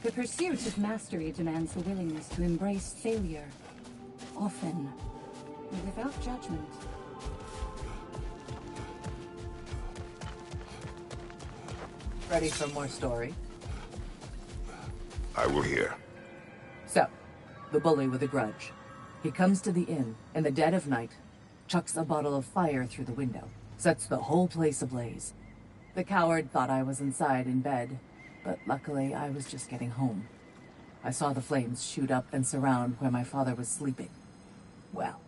The pursuit of mastery demands the willingness to embrace failure, often without judgment. Ready for more story? I will hear. So, the bully with a grudge. He comes to the inn in the dead of night, chucks a bottle of fire through the window, sets the whole place ablaze. The coward thought I was inside in bed, but luckily I was just getting home. I saw the flames shoot up and surround where my father was sleeping. Well,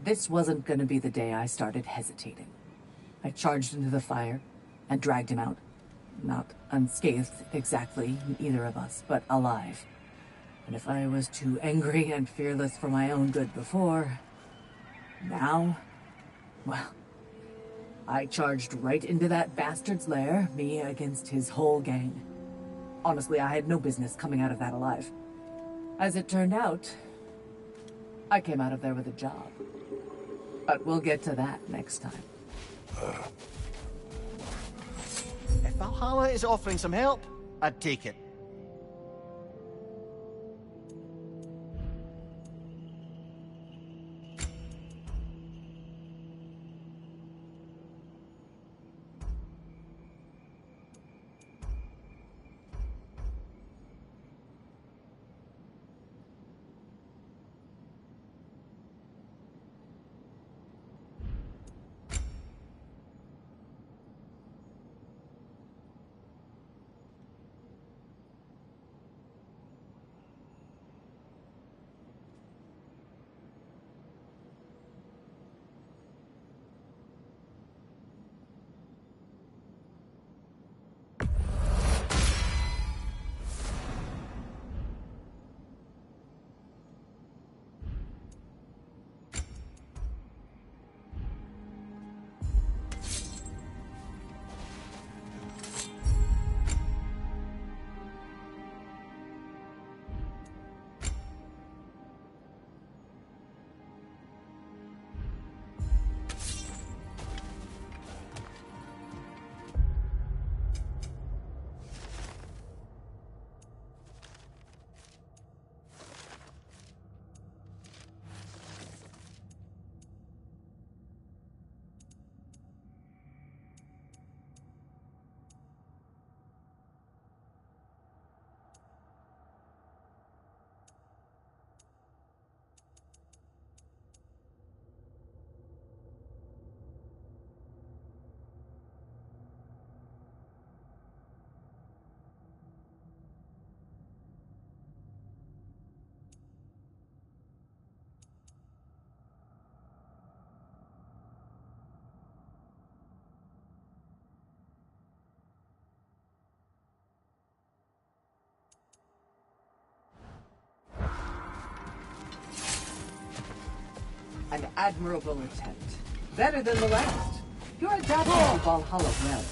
this wasn't going to be the day I started hesitating. I charged into the fire and dragged him out. Not unscathed exactly, either of us, but alive. And if I was too angry and fearless for my own good before, now, well, I charged right into that bastard's lair, me against his whole gang. Honestly, I had no business coming out of that alive. As it turned out, I came out of there with a job. But we'll get to that next time. If Valhalla is offering some help, I'd take it. An admirable attempt. Better than the last. You're adapting to Valhalla well.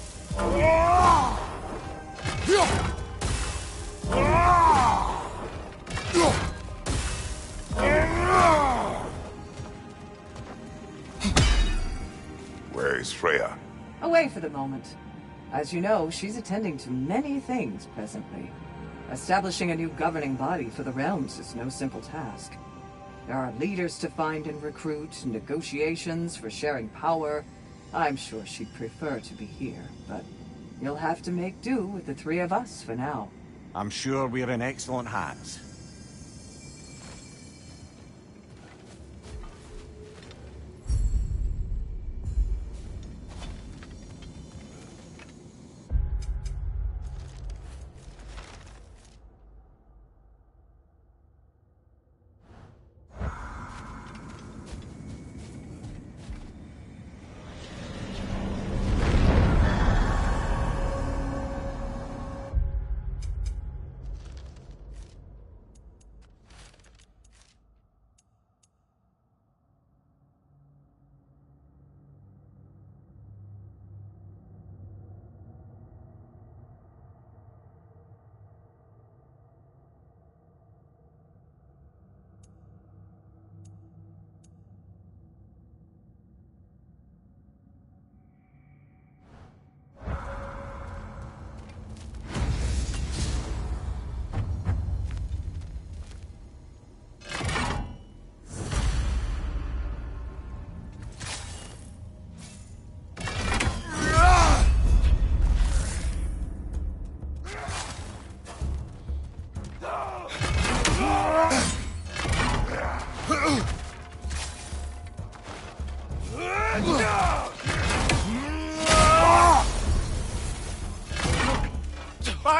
Where is Freya? Away for the moment. As you know, she's attending to many things presently. Establishing a new governing body for the realms is no simple task. There are leaders to find and recruit, negotiations for sharing power. I'm sure she'd prefer to be here, but you'll have to make do with the three of us for now. I'm sure we're in excellent hands.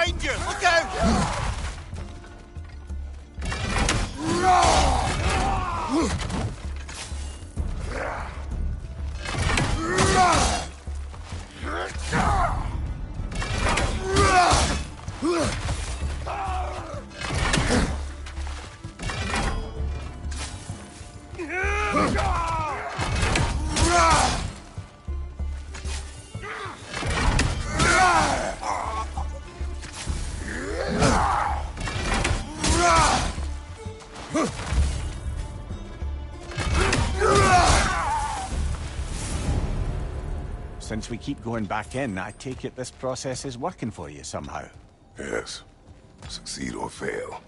Behind you! Look out! Since we keep going back in, I take it this process is working for you somehow. Yes. Succeed or fail,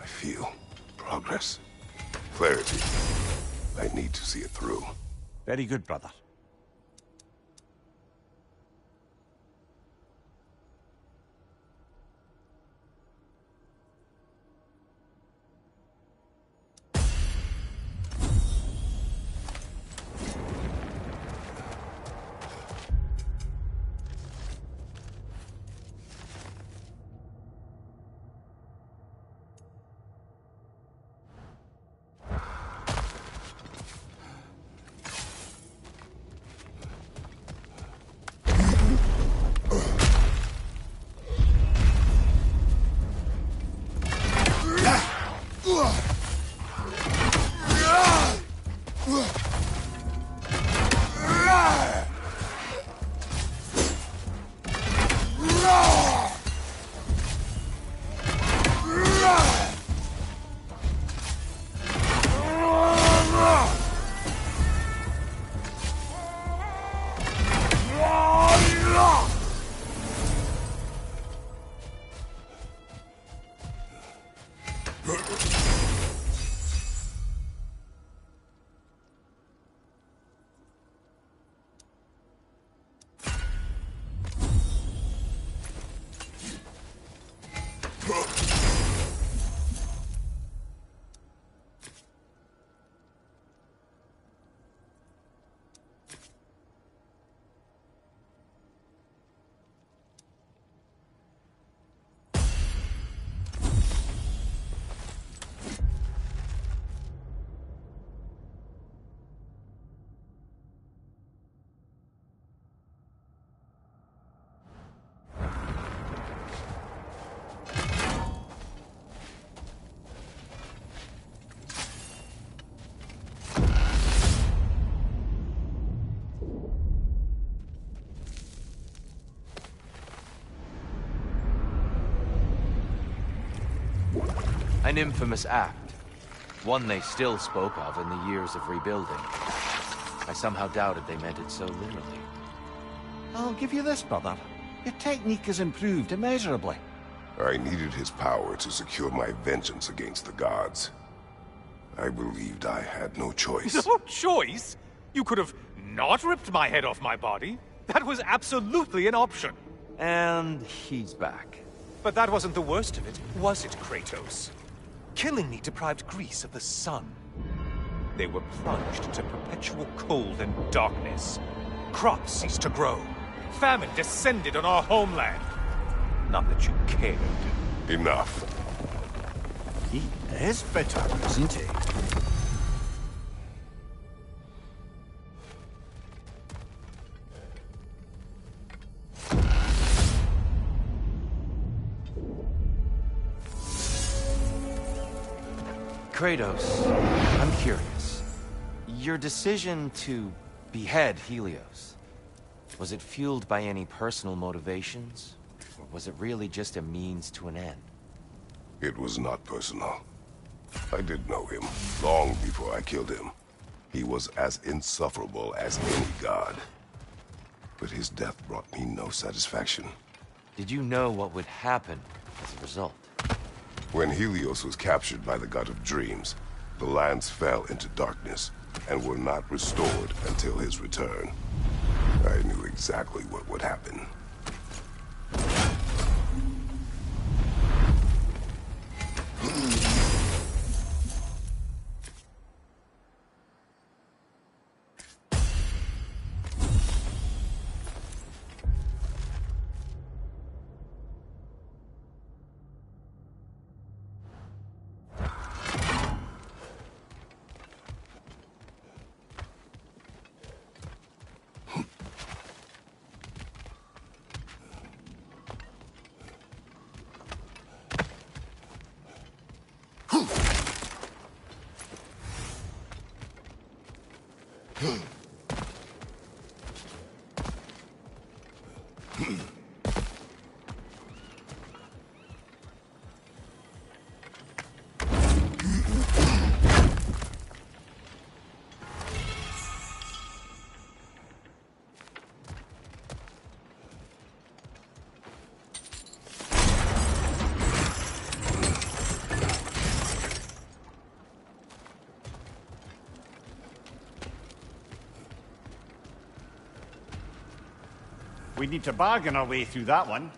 I feel progress. Clarity. I need to see it through. Very good, brother. An infamous act. One they still spoke of in the years of rebuilding. I somehow doubted they meant it so literally. I'll give you this, brother. Your technique has improved immeasurably. I needed his power to secure my vengeance against the gods. I believed I had no choice. No choice? You could have not ripped my head off my body. That was absolutely an option. And he's back. But that wasn't the worst of it, was it, Kratos? Killing me deprived Greece of the sun. They were plunged into perpetual cold and darkness. Crops ceased to grow. Famine descended on our homeland. Not that you cared. Enough. He is bitter, isn't he? Kratos, I'm curious. Your decision to behead Helios, was it fueled by any personal motivations? Or was it really just a means to an end? It was not personal. I did know him, long before I killed him. He was as insufferable as any god. But his death brought me no satisfaction. Did you know what would happen as a result? When Helios was captured by the god of dreams, the lands fell into darkness and were not restored until his return. I knew exactly what would happen. We need to bargain our way through that one.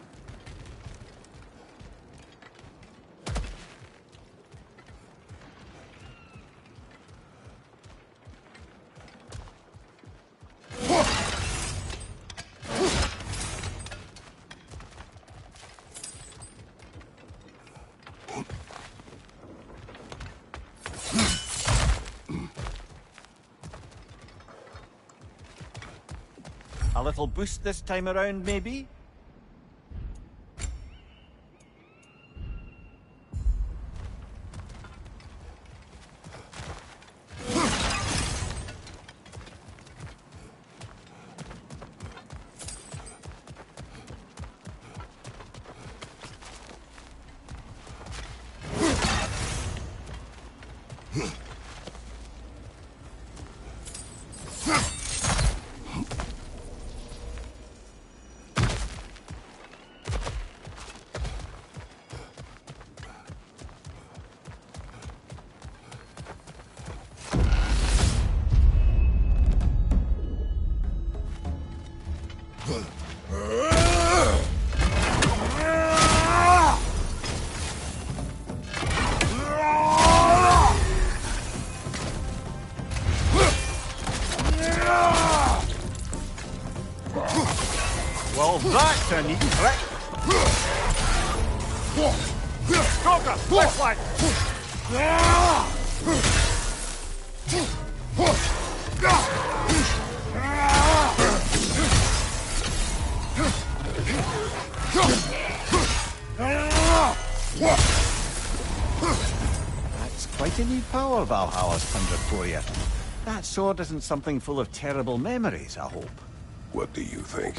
A little boost this time around, maybe? Well, that's a neat trick. Stalker, left flank. That's quite a neat power Valhalla's conjured for you. That sword isn't something full of terrible memories, I hope. What do you think?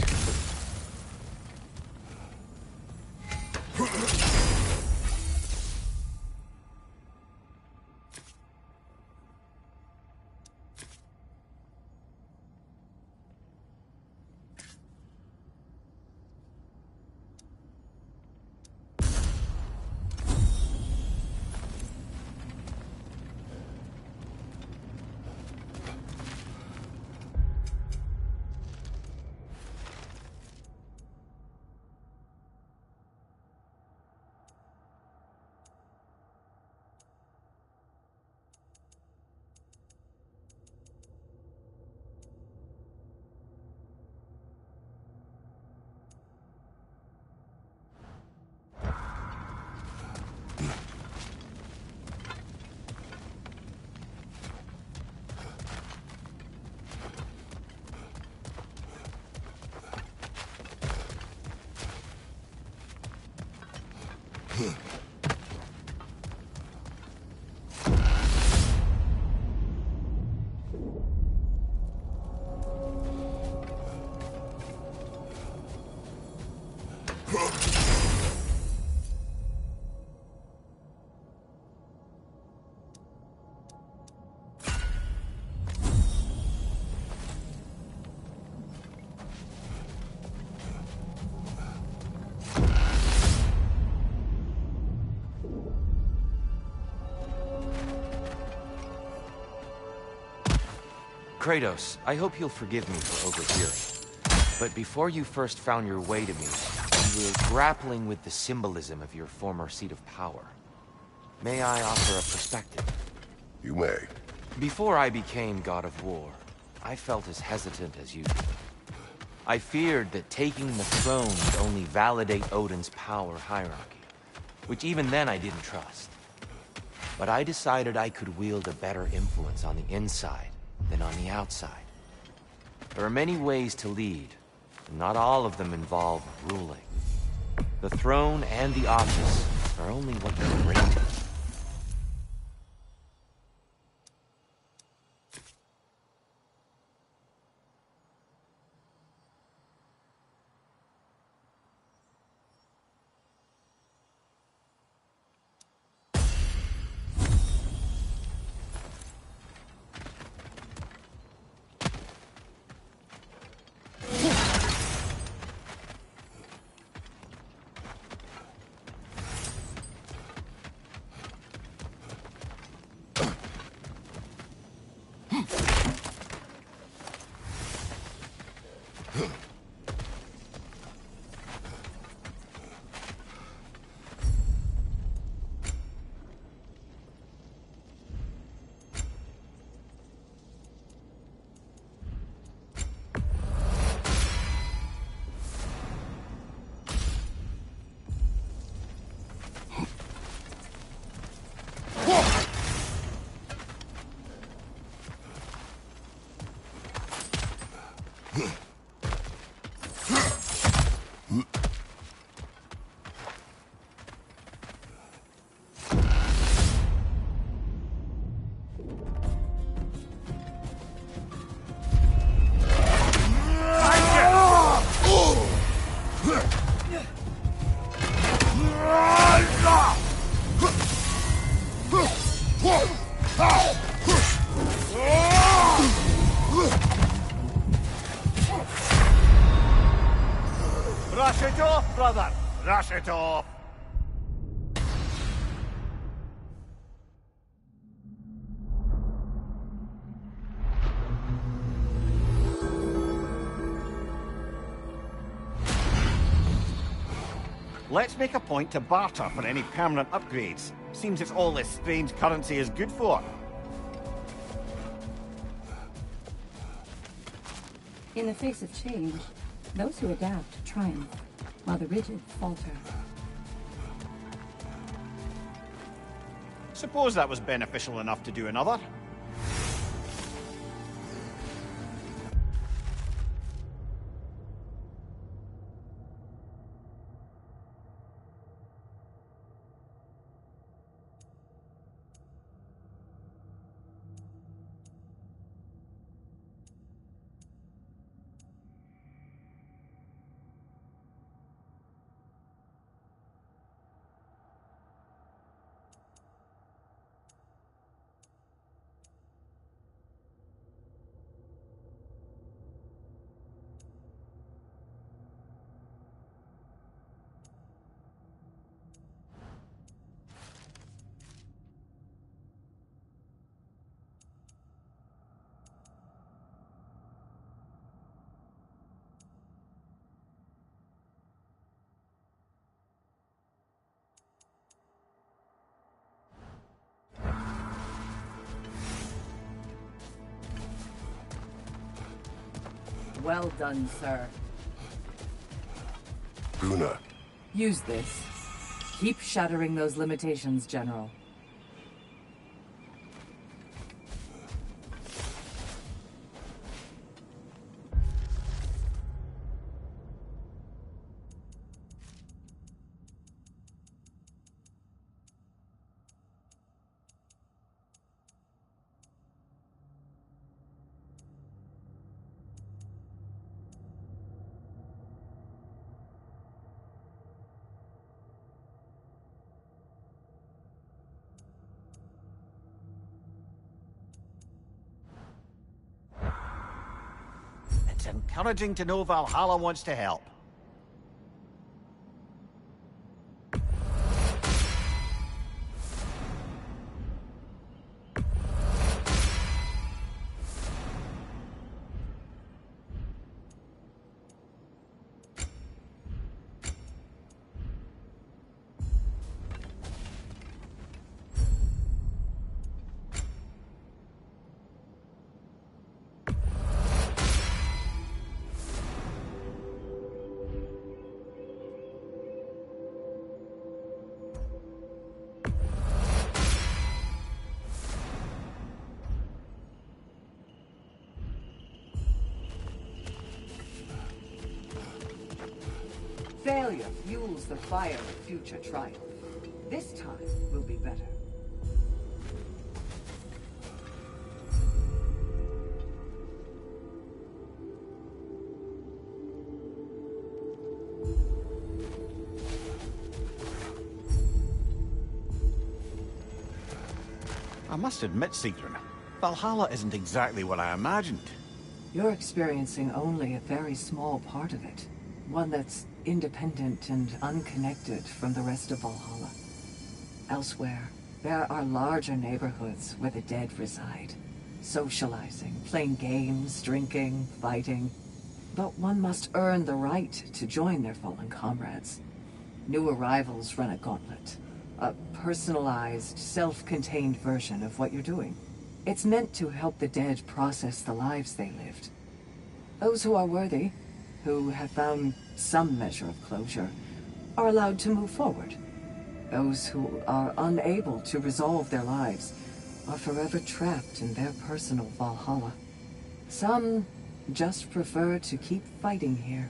Kratos, I hope you'll forgive me for overhearing. But before you first found your way to me, you were grappling with the symbolism of your former seat of power. May I offer a perspective? You may. Before I became God of War, I felt as hesitant as you did. I feared that taking the throne would only validate Odin's power hierarchy, which even then I didn't trust. But I decided I could wield a better influence on the inside than on the outside. There are many ways to lead, and not all of them involve ruling. The throne and the office are only what you bring to it. it off! Let's make a point to barter for any permanent upgrades. Seems it's all this strange currency is good for. In the face of change, those who adapt triumph, while the rigid falter. Suppose that was beneficial enough to do another. Well done, sir. Bruna, Use this. Keep shattering those limitations, General. It's encouraging to know Valhalla wants to help. Failure fuels the fire of future triumph. This time will be better. I must admit, Sigrun, Valhalla isn't exactly what I imagined. You're experiencing only a very small part of it. One that's independent and unconnected from the rest of Valhalla. Elsewhere, there are larger neighborhoods where the dead reside. Socializing, playing games, drinking, fighting. But one must earn the right to join their fallen comrades. New arrivals run a gauntlet. A personalized, self-contained version of what you're doing. It's meant to help the dead process the lives they lived. Those who are worthy, who have found some measure of closure, are allowed to move forward. Those who are unable to resolve their lives are forever trapped in their personal Valhalla. Some just prefer to keep fighting here.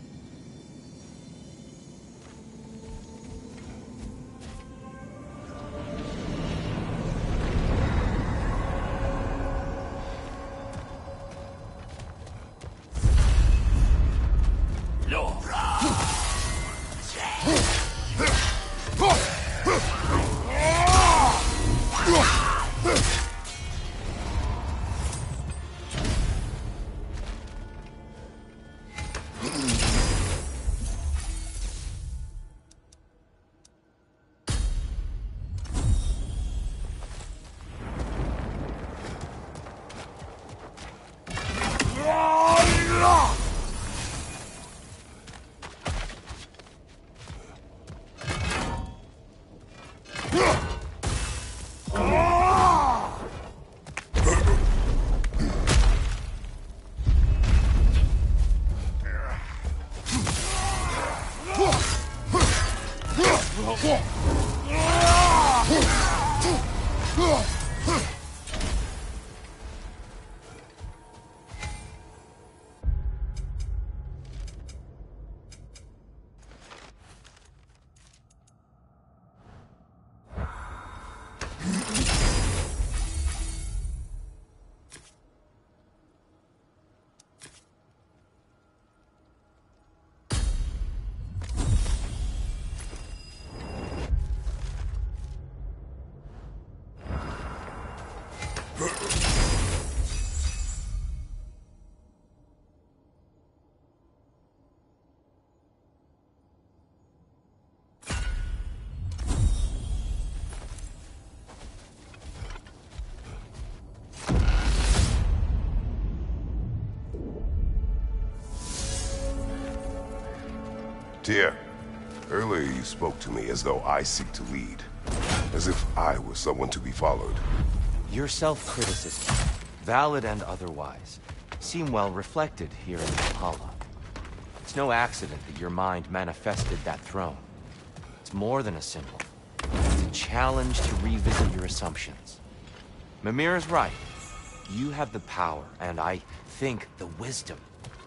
Tyr, earlier you spoke to me as though I seek to lead. As if I were someone to be followed. Your self-criticism, valid and otherwise, seem well reflected here in Valhalla. It's no accident that your mind manifested that throne. It's more than a symbol. It's a challenge to revisit your assumptions. Mimir is right. You have the power, and I think the wisdom,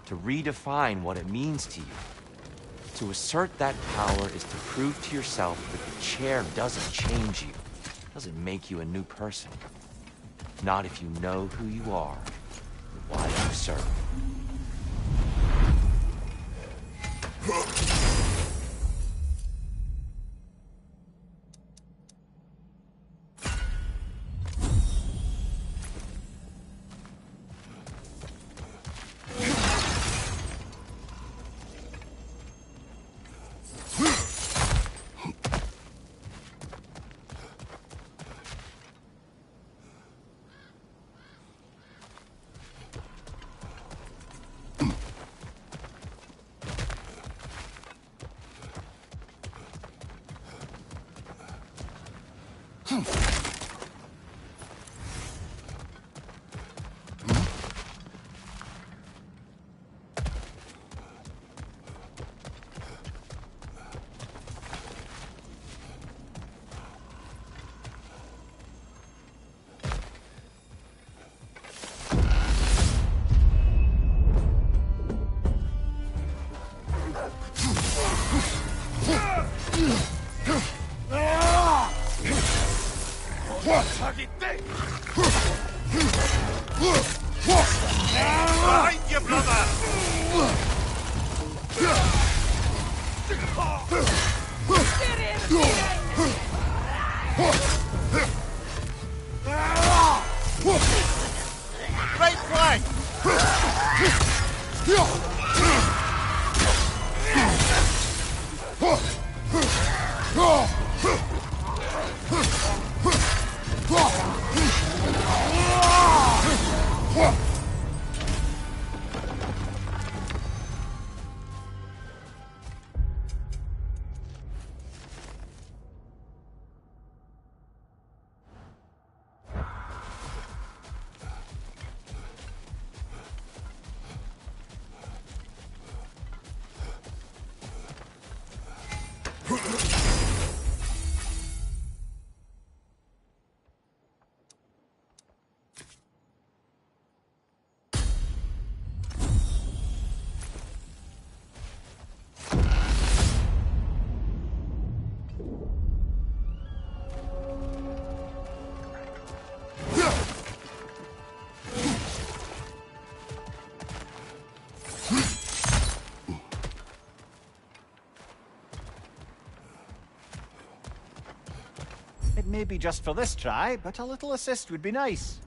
to redefine what it means to you. To assert that power is to prove to yourself that the chair doesn't change you, doesn't make you a new person. Not if you know who you are, and why you serve. Behind you, brother! Right flank! It may be just for this try, but a little assist would be nice.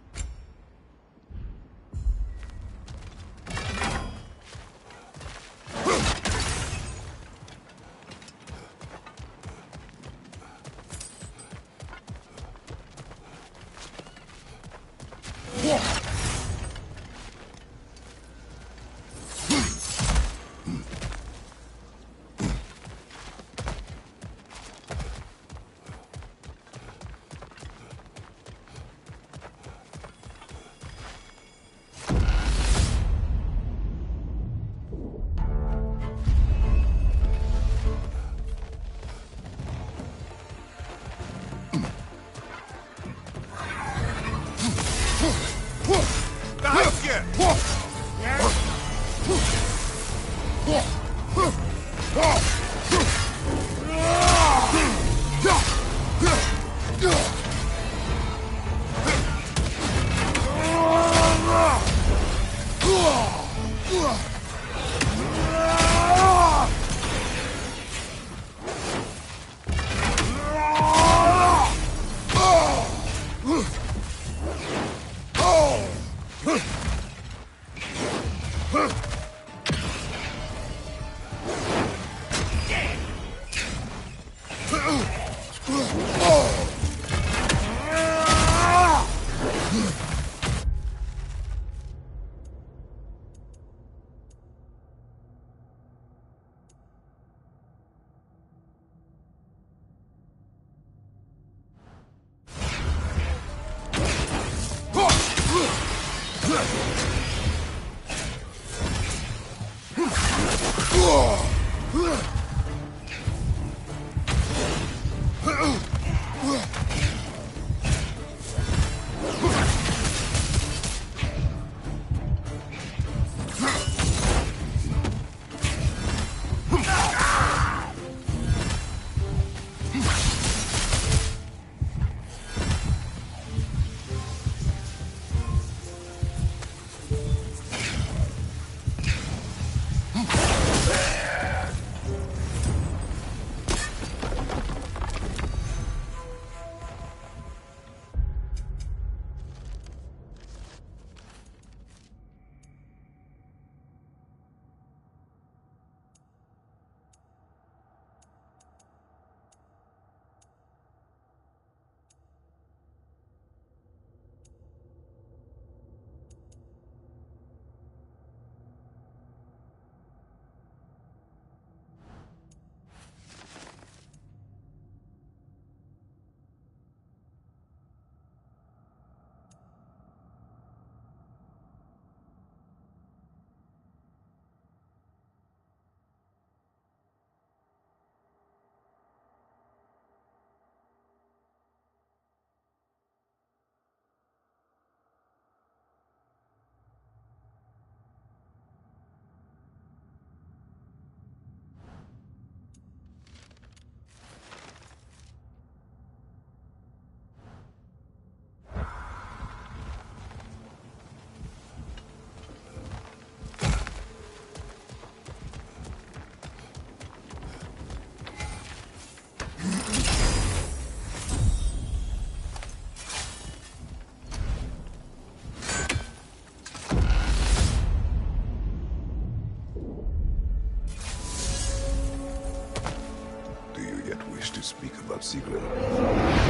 Speak about Sigrun.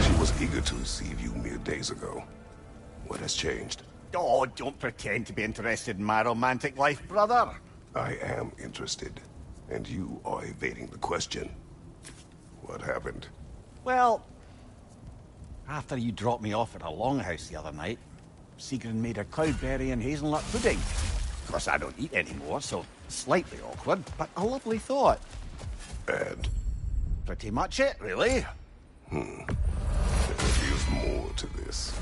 She was eager to receive you mere days ago. What has changed? Oh, don't pretend to be interested in my romantic life, brother. I am interested, and you are evading the question. What happened? Well, after you dropped me off at a longhouse the other night, Sigrun made a cloudberry and hazelnut pudding. Of course, I don't eat anymore, so slightly awkward, but a lovely thought. And? Pretty much it, really. There feels more to this.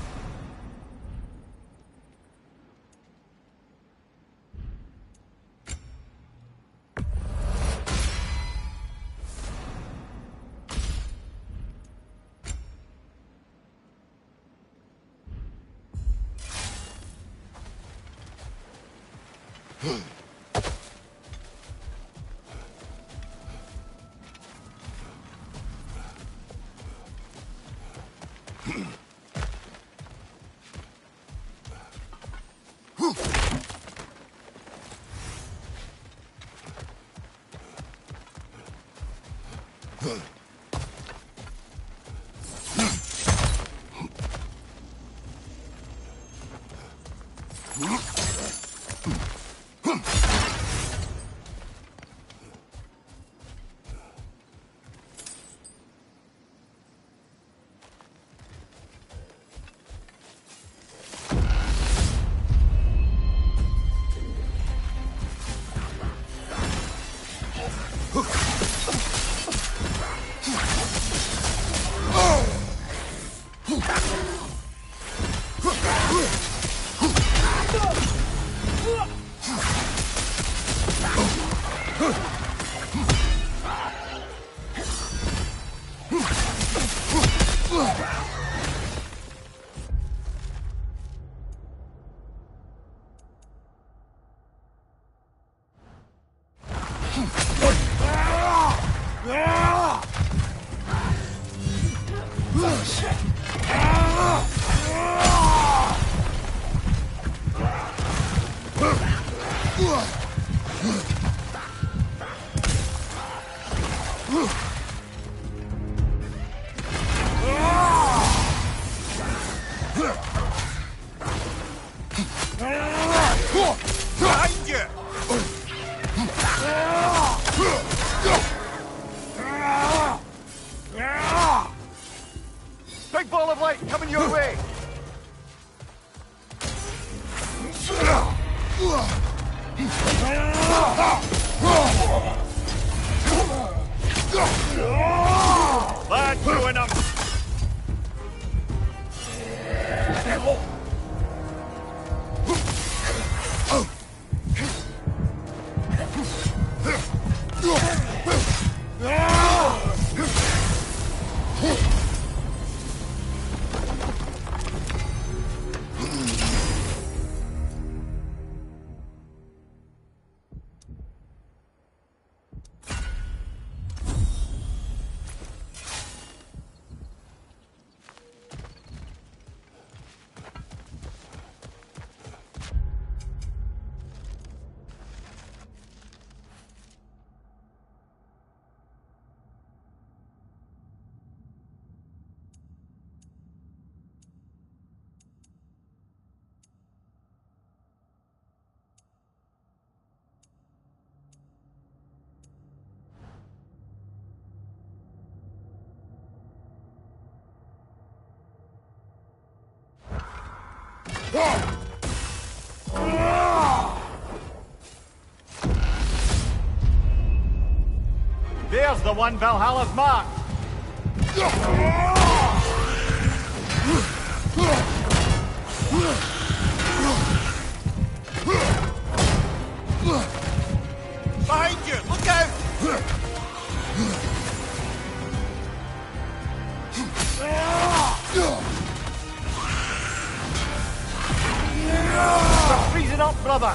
Behind you! Big ball of light coming your way! That's true enough. There's the one Valhalla's marked. Behind you! Look out! We're freezing up, brother!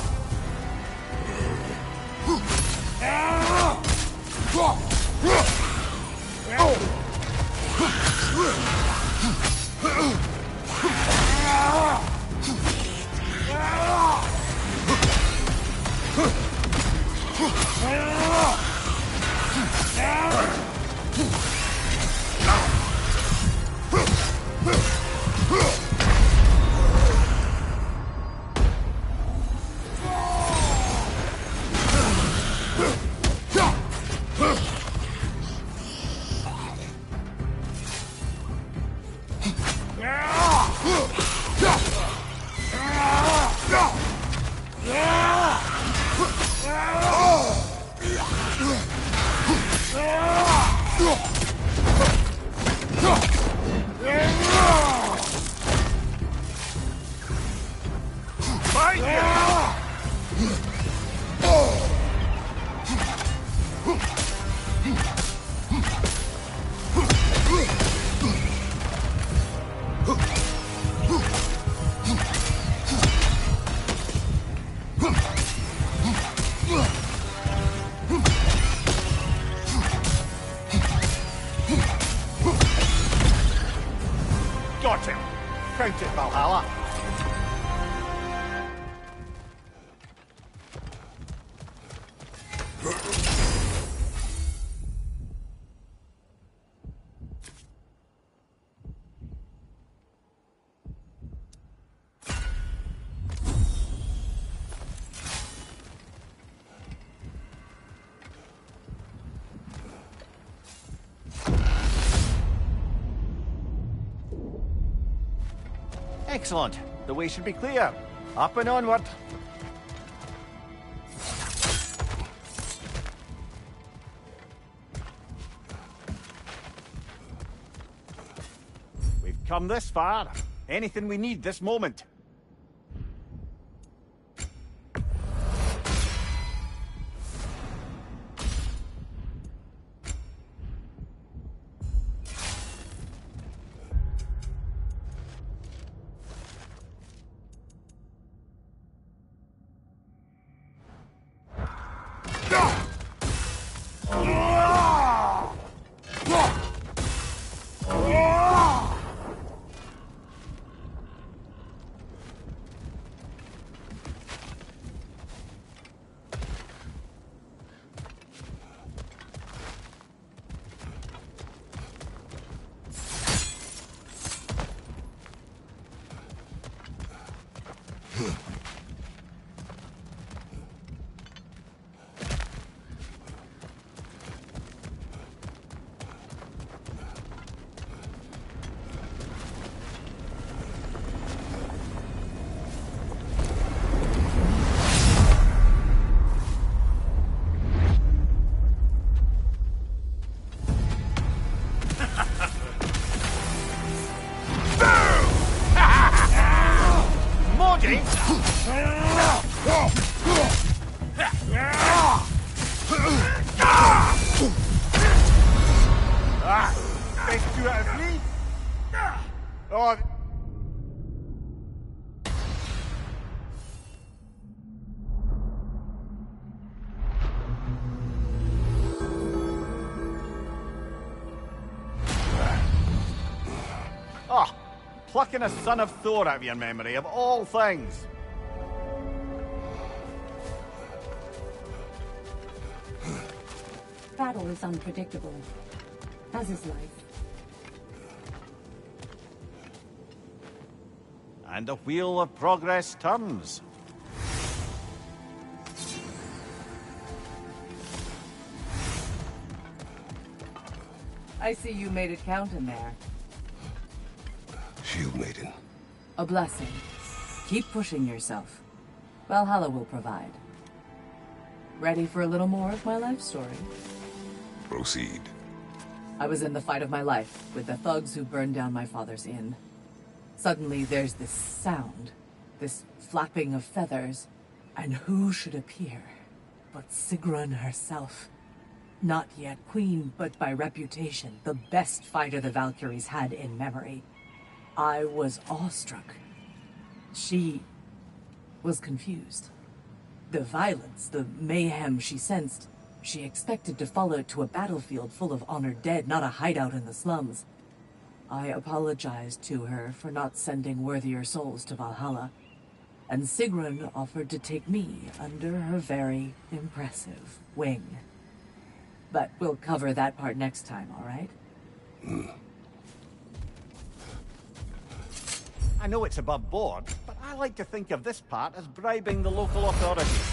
Got him! Count it, Valhalla! Excellent. The way should be clear. Up and onward. We've come this far. Anything we need this moment. Best 2 out of 3. Oh. Oh, plucking a son of Thor out of your memory, of all things. Battle is unpredictable, as is life. And the wheel of progress turns. I see you made it count in there. Shield Maiden. A blessing. Keep pushing yourself. Valhalla will provide. Ready for a little more of my life story? Proceed. I was in the fight of my life with the thugs who burned down my father's inn. Suddenly there's this sound, this flapping of feathers, and who should appear but Sigrun herself. Not yet queen, but by reputation, the best fighter the Valkyries had in memory. I was awestruck. She was confused. The violence, the mayhem she sensed, she expected to follow it to a battlefield full of honored dead, not a hideout in the slums. I apologized to her for not sending worthier souls to Valhalla, and Sigrun offered to take me under her very impressive wing. But we'll cover that part next time, all right? I know it's above board, but I like to think of this part as bribing the local authorities.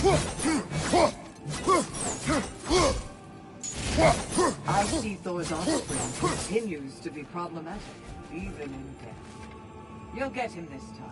I see Thor's offspring continues to be problematic, even in death. You'll get him this time.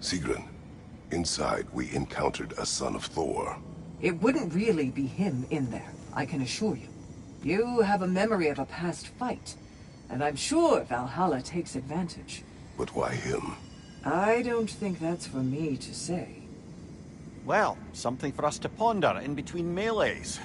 Sigrun, inside we encountered a son of Thor. It wouldn't really be him in there, I can assure you. You have a memory of a past fight, and I'm sure Valhalla takes advantage. But why him? I don't think that's for me to say. Well, something for us to ponder in between melees.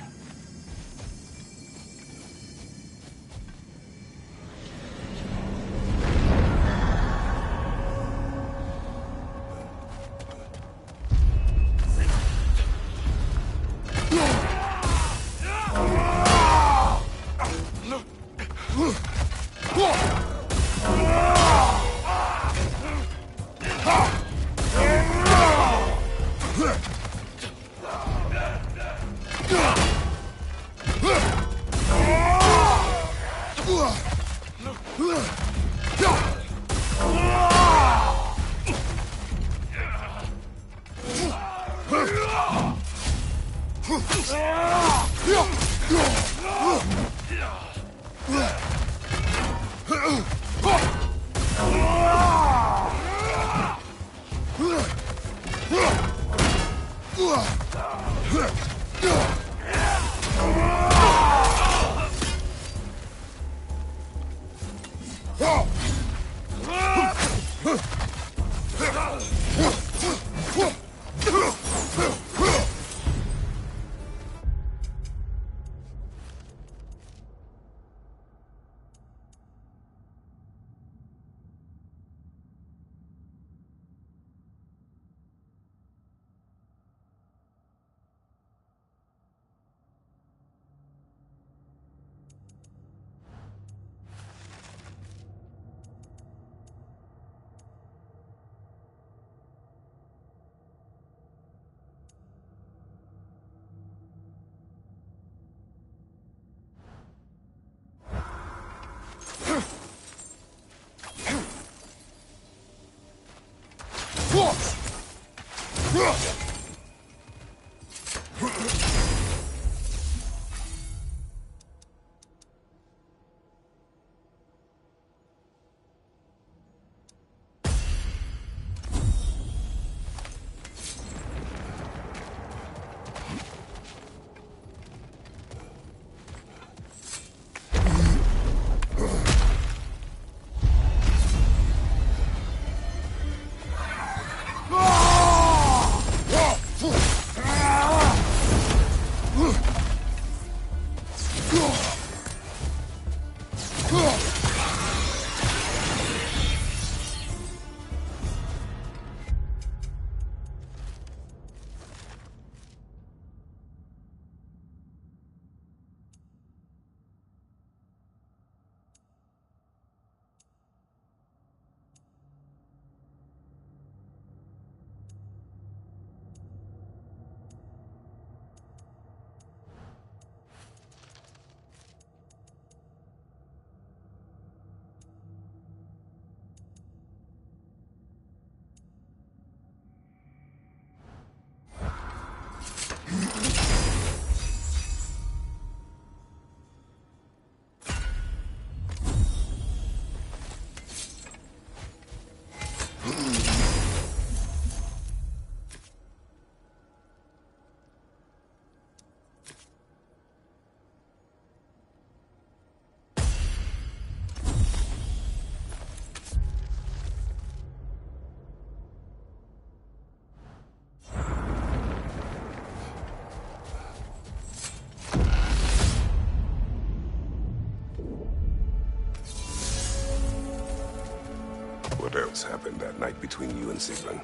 What else happened that night between you and Sigrun?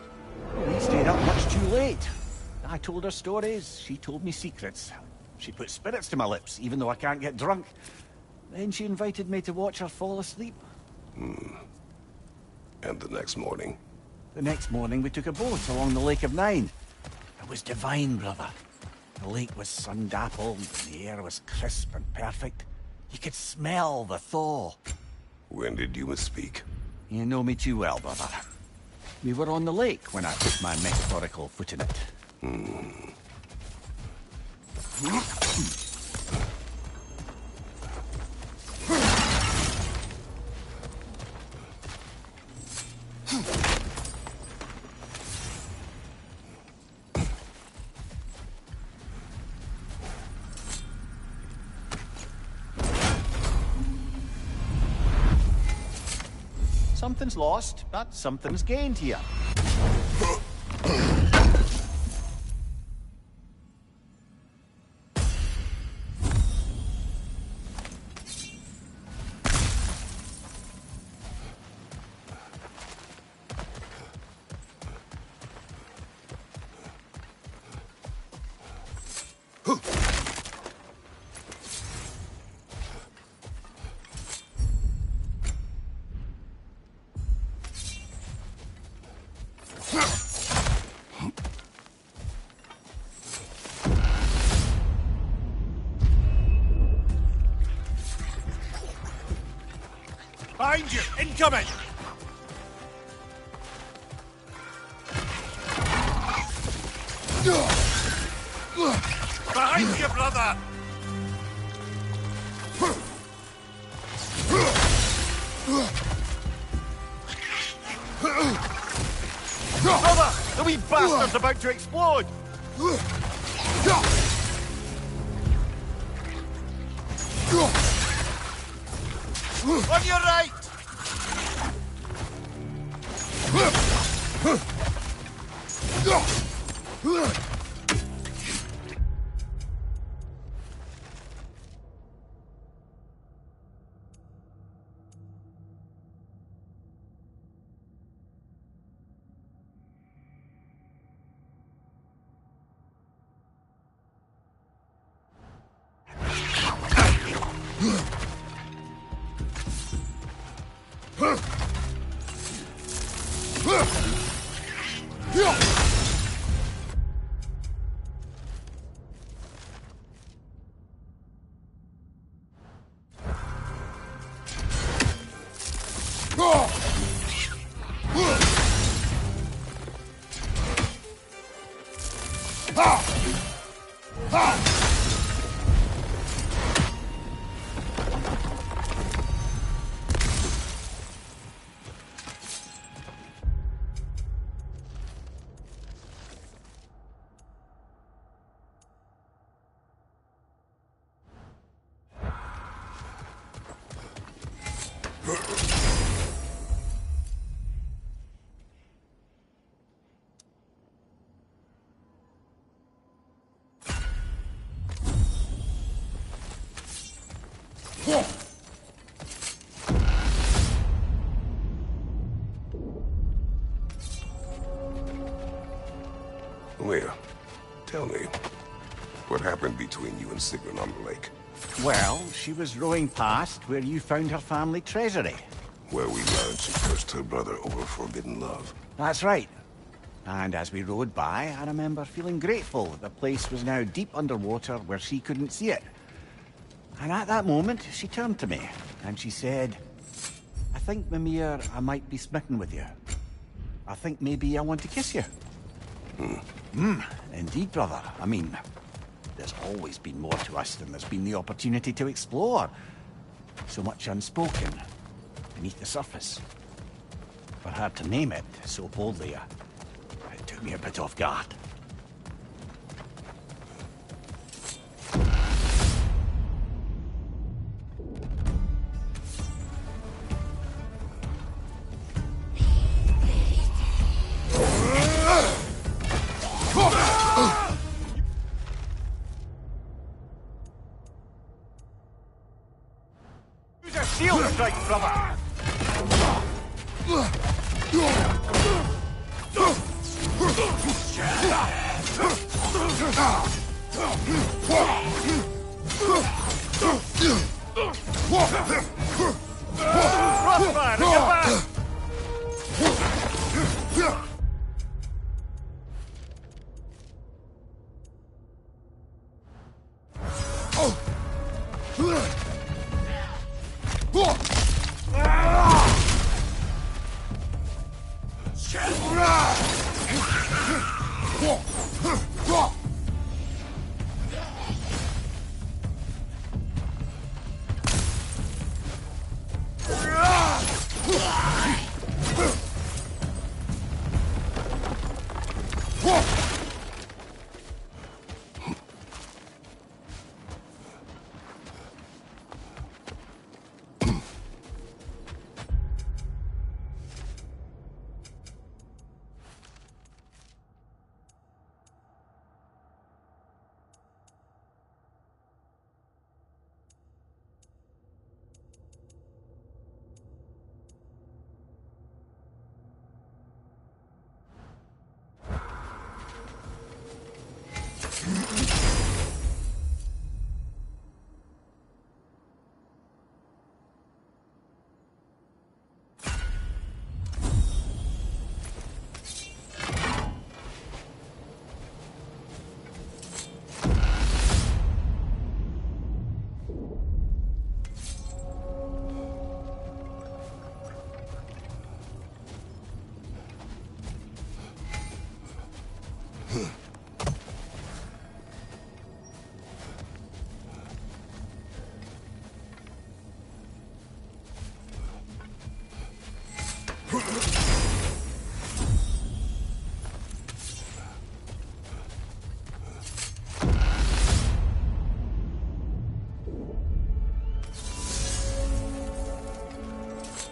We stayed up much too late. I told her stories, she told me secrets. She put spirits to my lips, even though I can't get drunk. Then she invited me to watch her fall asleep. And the next morning? The next morning we took a boat along the Lake of Nine. It was divine, brother. The lake was sun-dappled, the air was crisp and perfect. You could smell the thaw. When did you misspeak? You know me too well, brother. We were on the lake when I put my metaphorical foot in it. Something's lost, but something's gained here. Behind you! Incoming! Behind you, brother! Brother! The wee bastard's about to explode! On your right! Where? Tell me. What happened between you and Sigrun on the lake? Well, she was rowing past where you found her family treasury. Where we learned she cursed her brother over forbidden love. That's right. And as we rowed by, I remember feeling grateful that the place was now deep underwater where she couldn't see it. And at that moment, she turned to me, and she said, I think, Mimir, I might be smitten with you. I think maybe I want to kiss you. Indeed, brother. I mean, there's always been more to us than there's been the opportunity to explore. So much unspoken, beneath the surface. For her to name it so boldly, it took me a bit off guard. Use a shield strike, brother! Crossfire, get back!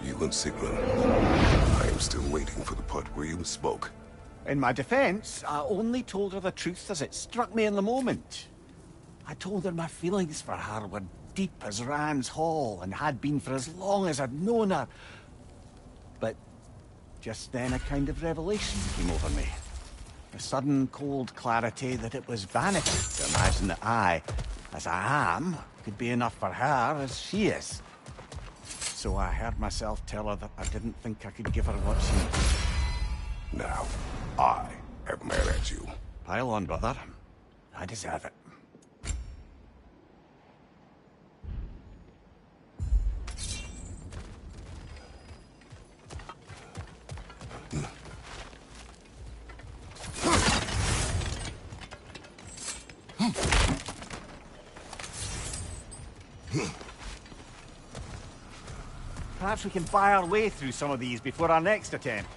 You and Sigrun. I am still waiting for the part where you spoke. In my defense, I only told her the truth as it struck me in the moment. I told her my feelings for her were deep as Rand's Hall and had been for as long as I'd known her. But just then a kind of revelation came over me. A sudden cold clarity that it was vanity to imagine that I, as I am, could be enough for her as she is. So I heard myself tell her that I didn't think I could give her what she needed. Now, I am mad at you. Pile on, brother. I deserve it. Perhaps we can buy our way through some of these before our next attempt.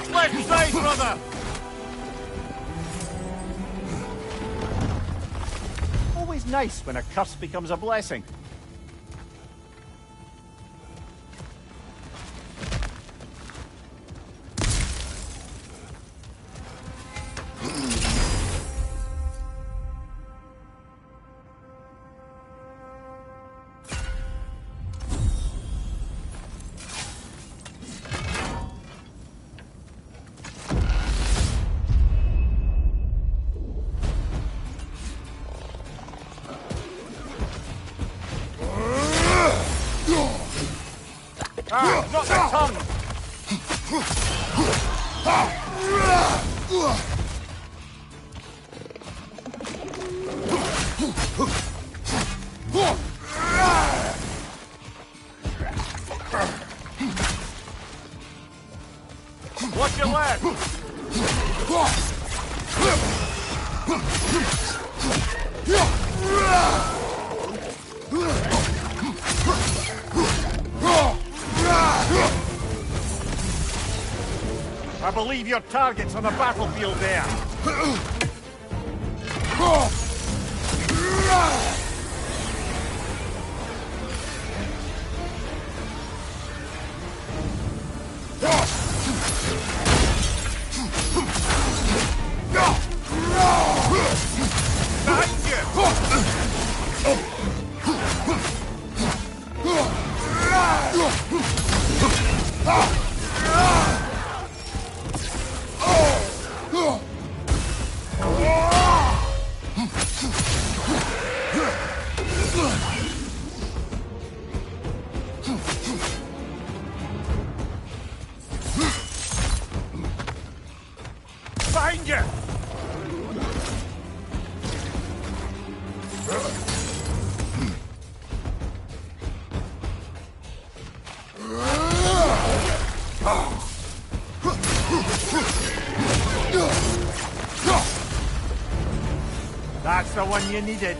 Left side, brother! Always nice when a curse becomes a blessing. Ah, not the tongue! Watch your left! I believe your target's on the battlefield there. Find you! That's the one you needed.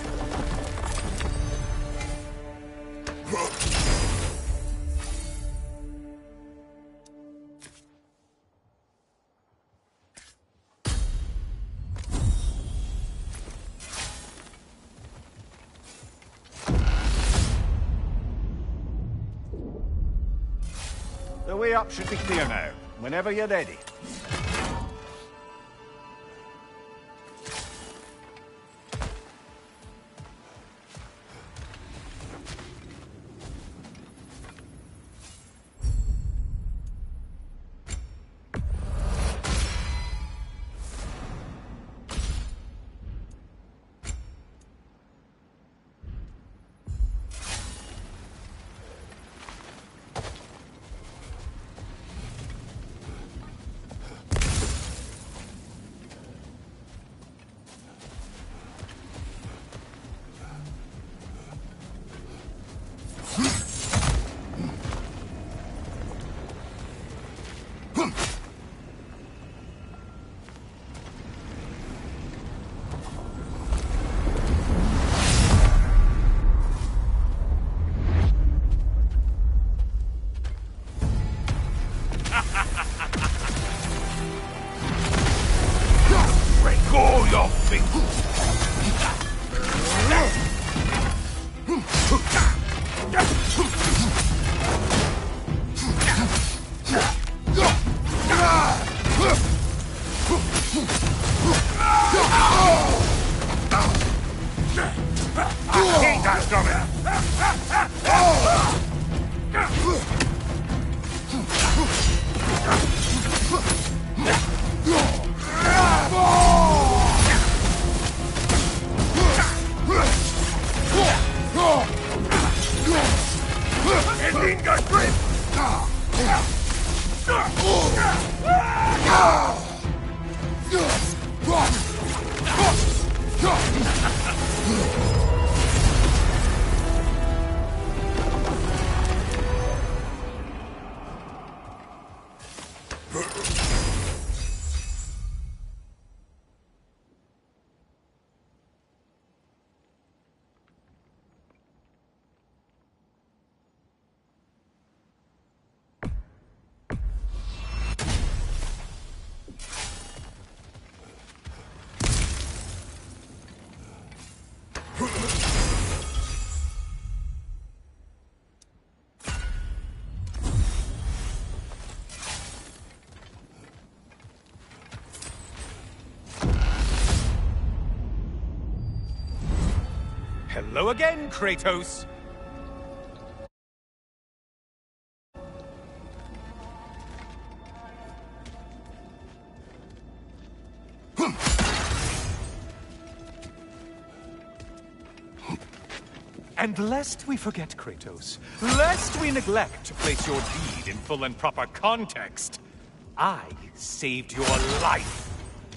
The way up should be clear now, whenever you're ready. Hello again, Kratos! And lest we forget, Kratos, lest we neglect to place your deed in full and proper context, I saved your life.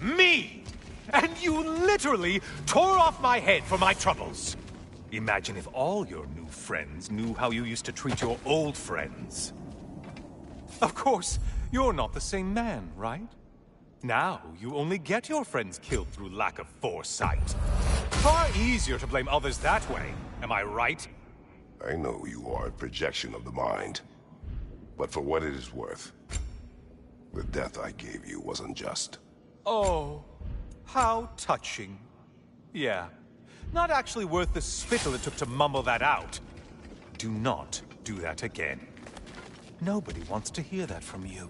Me! And you literally tore off my head for my troubles. Imagine if all your new friends knew how you used to treat your old friends. Of course, you're not the same man, right? Now, you only get your friends killed through lack of foresight. Far easier to blame others that way, am I right? I know you are a projection of the mind. But for what it is worth, the death I gave you was unjust. Oh, how touching. Yeah, not actually worth the spittle it took to mumble that out. Do not do that again. Nobody wants to hear that from you.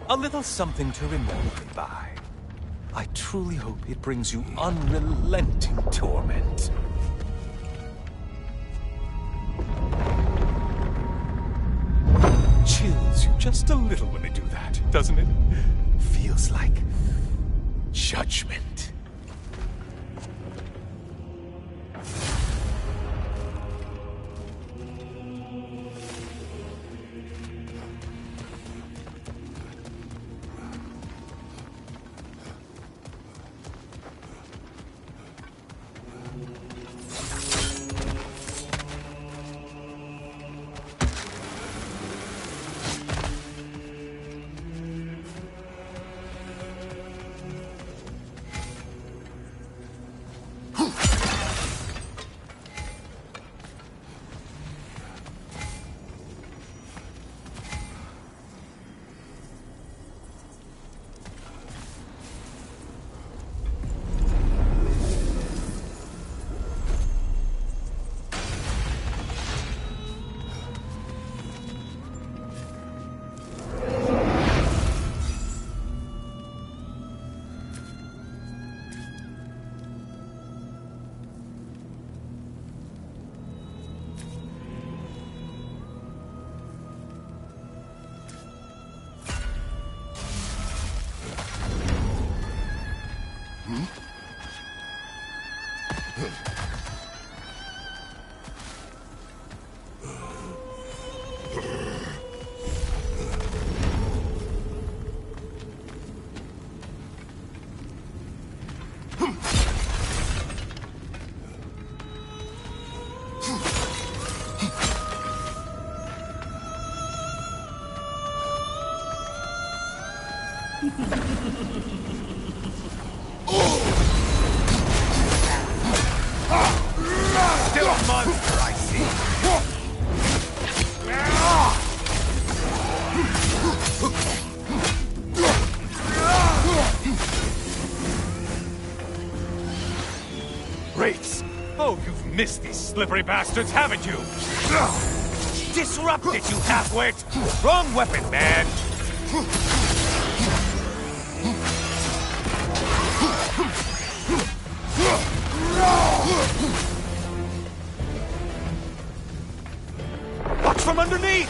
A little something to remember me by. I truly hope it brings you unrelenting torment. Chills you just a little when they do that, doesn't it? Feels like judgment. Still a monster, I see. Wraiths! Oh, you've missed these slippery bastards, haven't you? Disrupted, you half-wit! Wrong weapon, man! Watch from underneath!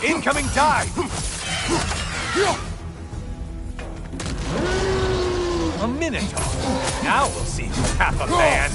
Incoming dive! A Minotaur. Now we'll see who's half a man.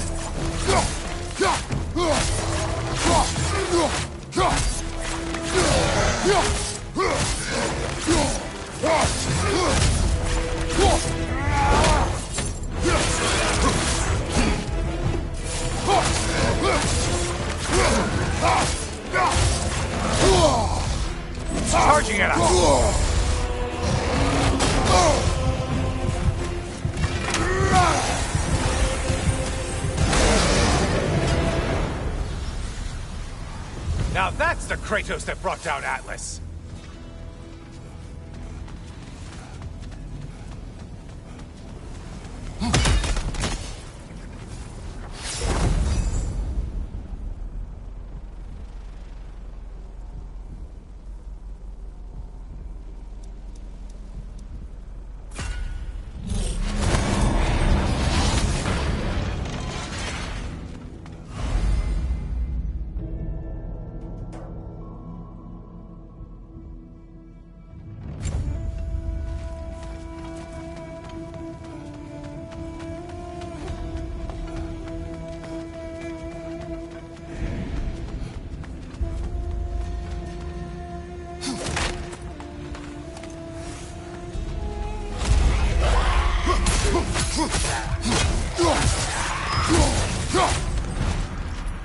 It's charging at us! Now that's the Kratos that brought down Atlas!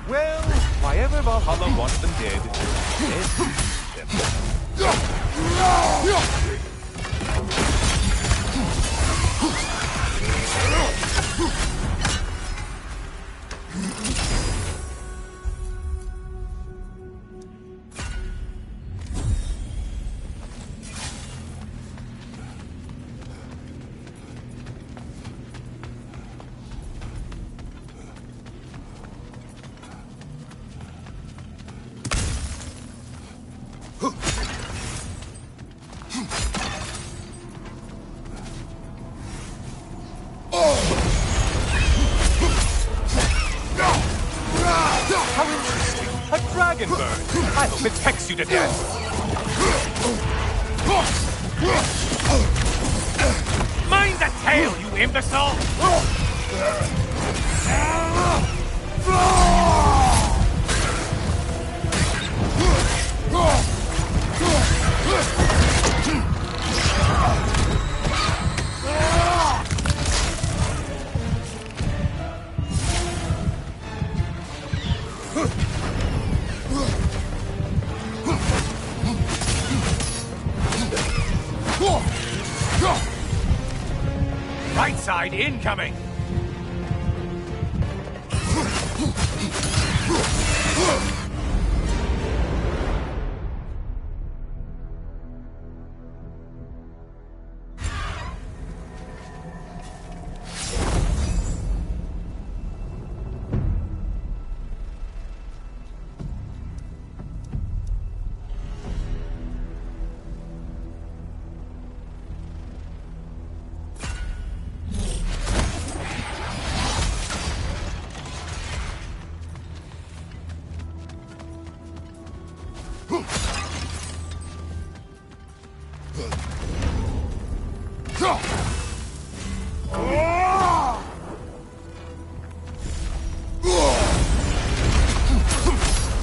Well, whyever Valhalla wants them dead, let's How interesting. A dragon bird. I hope it pecks you to death. Mind the tail, you imbecile! Right side incoming!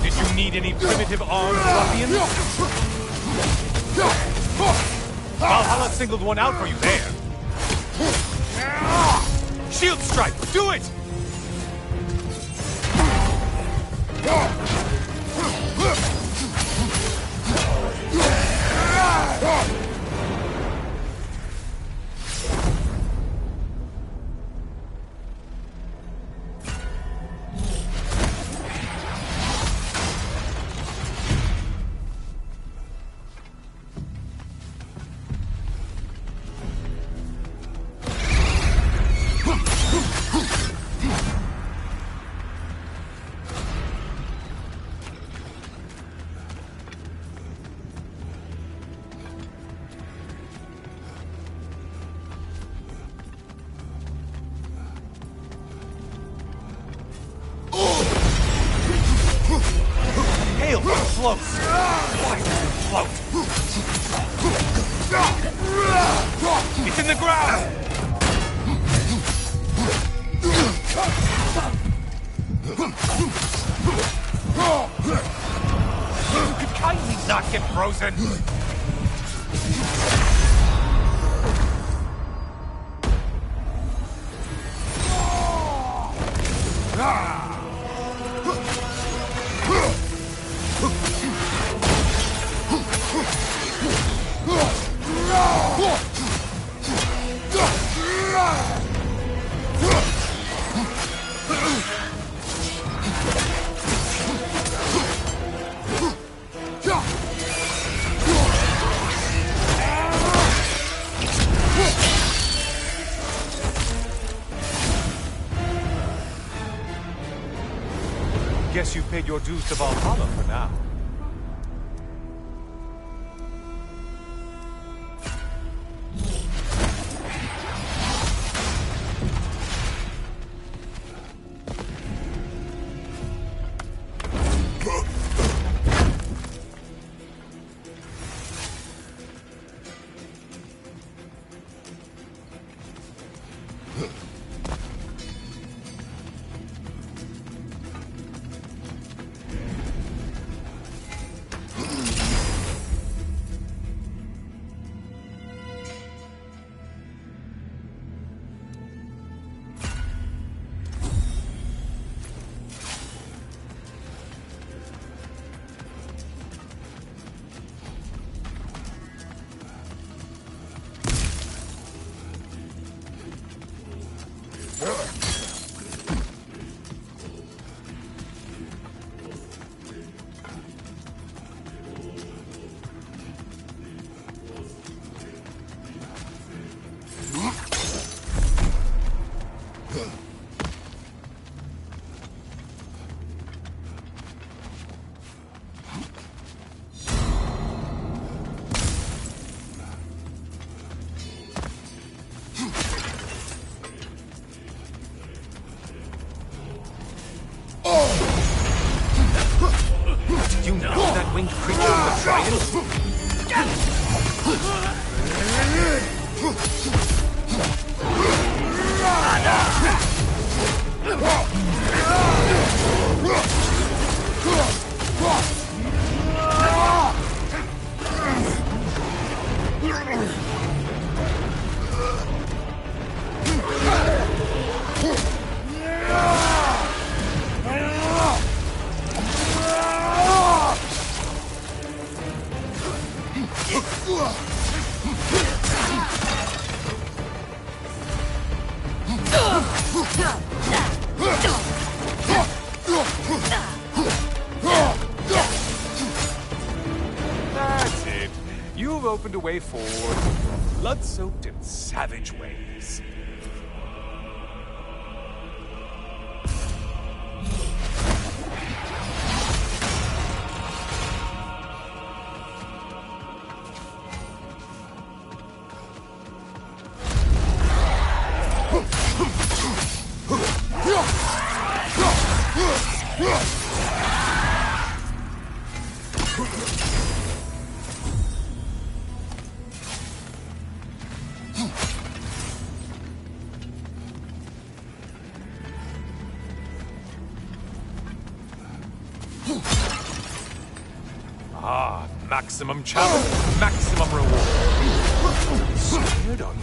Did you need any primitive armed ruffians? Valhalla singled one out for you there. Shield strike! Do it! afloat! It's in the ground! You could kindly not get frozen! Guess you've paid your dues to Valhalla for now. You know that winged creature was a giant? That's it. You've opened a way forward, blood-soaked and savage ways. Ah, maximum challenge, maximum reward. Scared on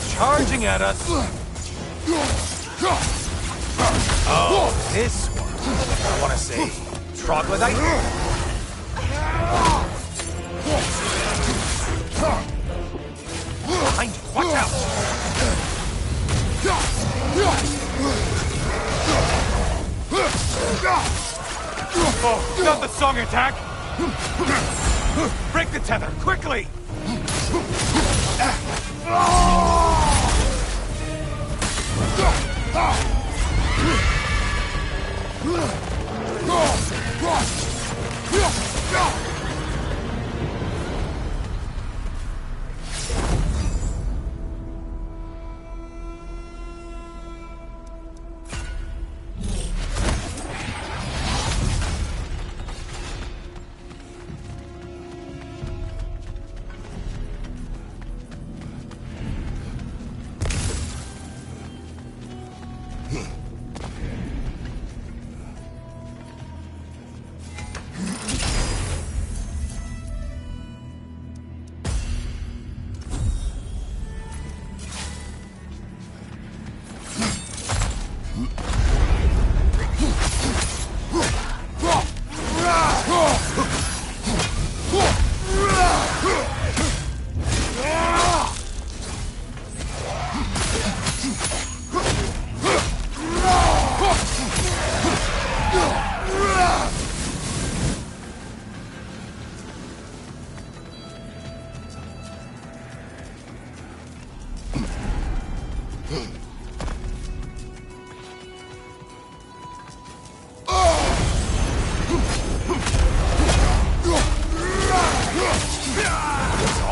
charging at us. Oh, this one. I want to say troglodyte. Behind you, watch out. Oh, not the song attack! Break the tether, quickly!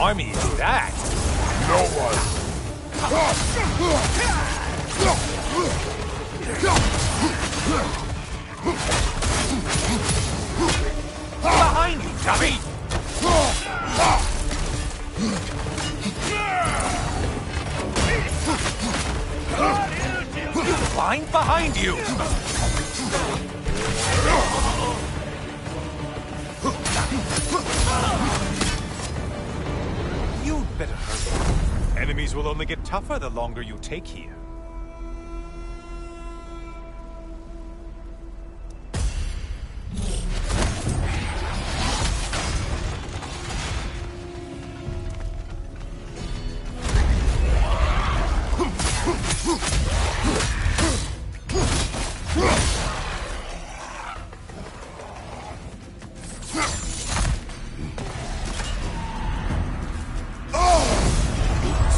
army is that? No one. Behind you, dummy! Blind behind you! You'd better hurry. Enemies will only get tougher the longer you take here.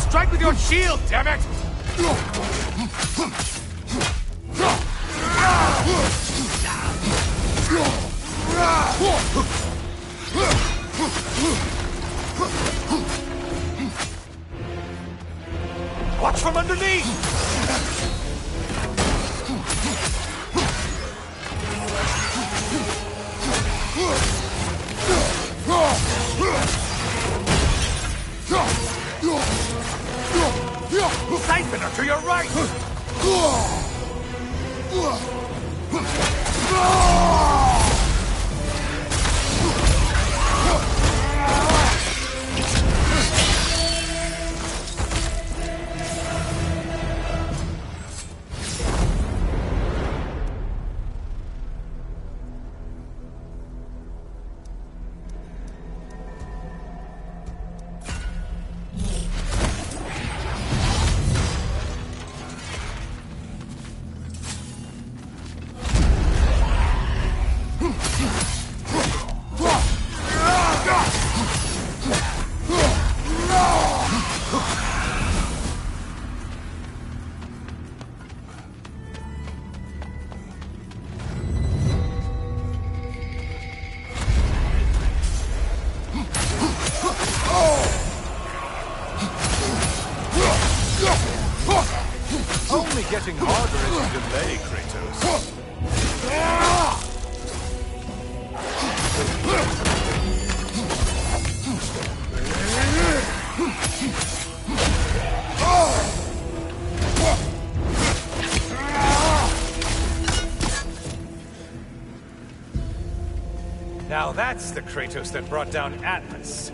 Strike with your shield, damn it! Watch from underneath! Siphoner to your right! Only getting harder as you delay, Kratos. Now that's the Kratos that brought down Atlas.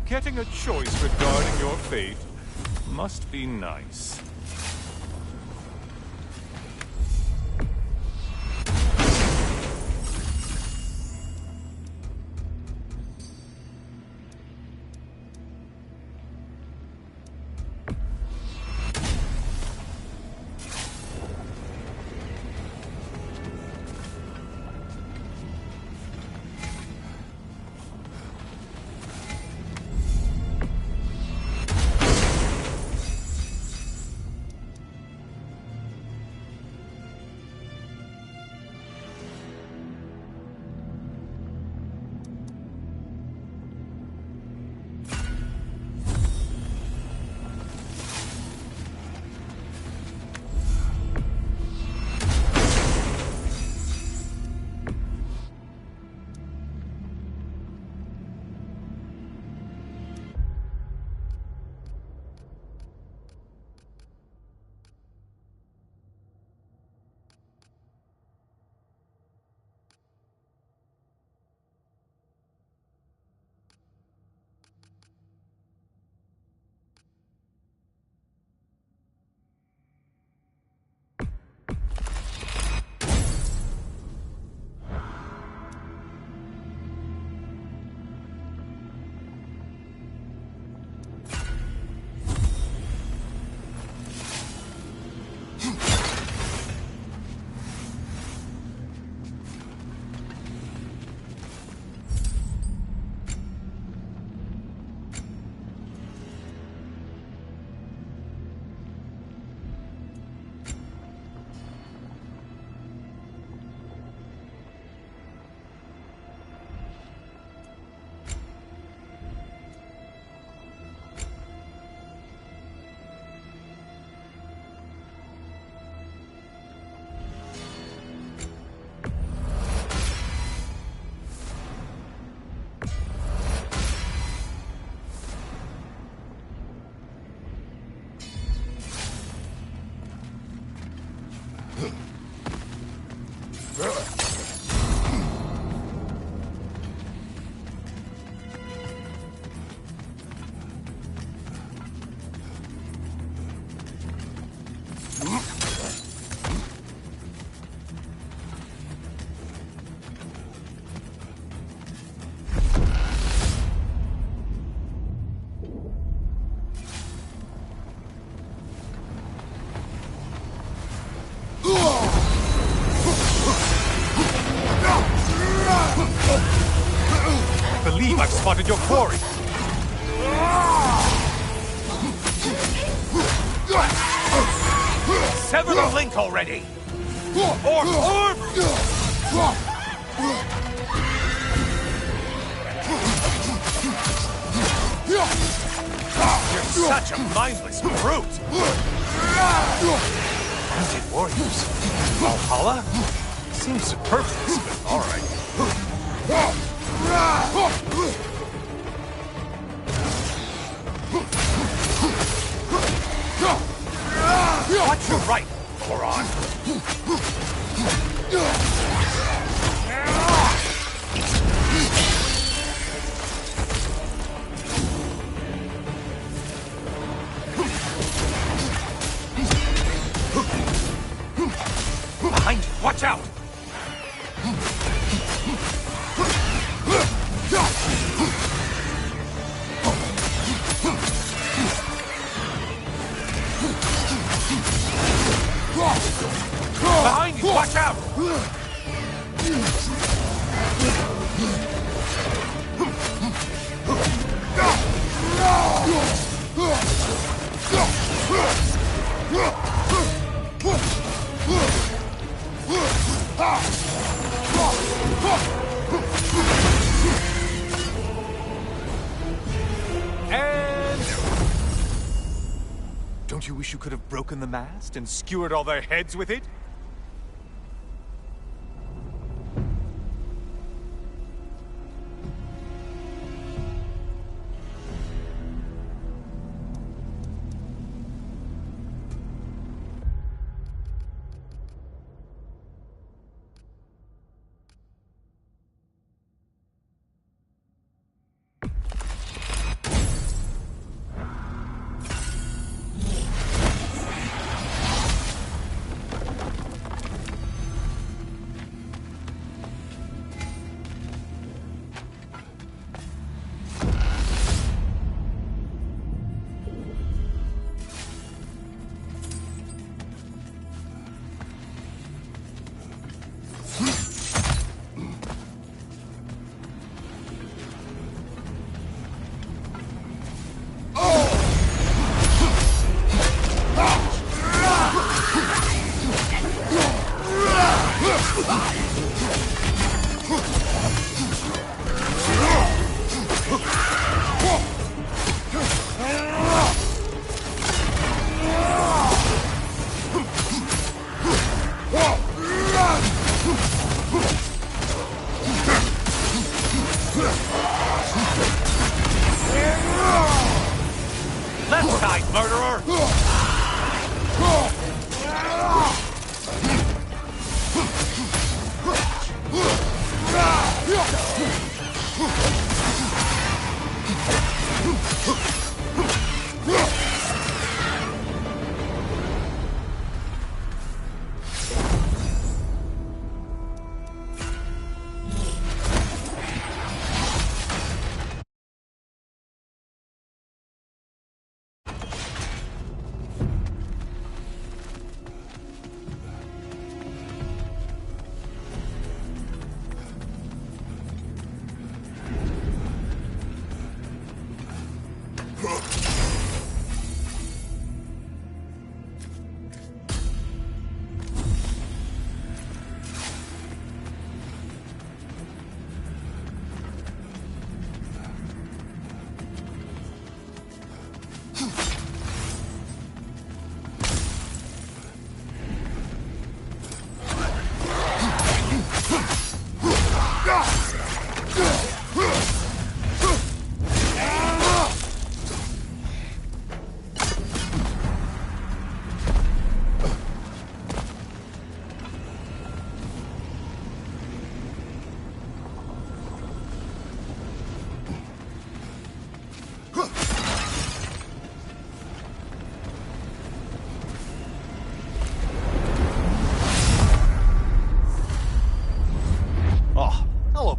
Getting a choice regarding your fate must be nice. believe I've spotted your quarry. Sever the link already! Orb! You're such a mindless brute! Wounded warriors? Valhalla? Seems superfluous, but alright. Watch your right, moron! Behind you, watch out! Behind you, watch out! And... don't you wish you could have broken the mast and skewered all their heads with it? Left side, murderer!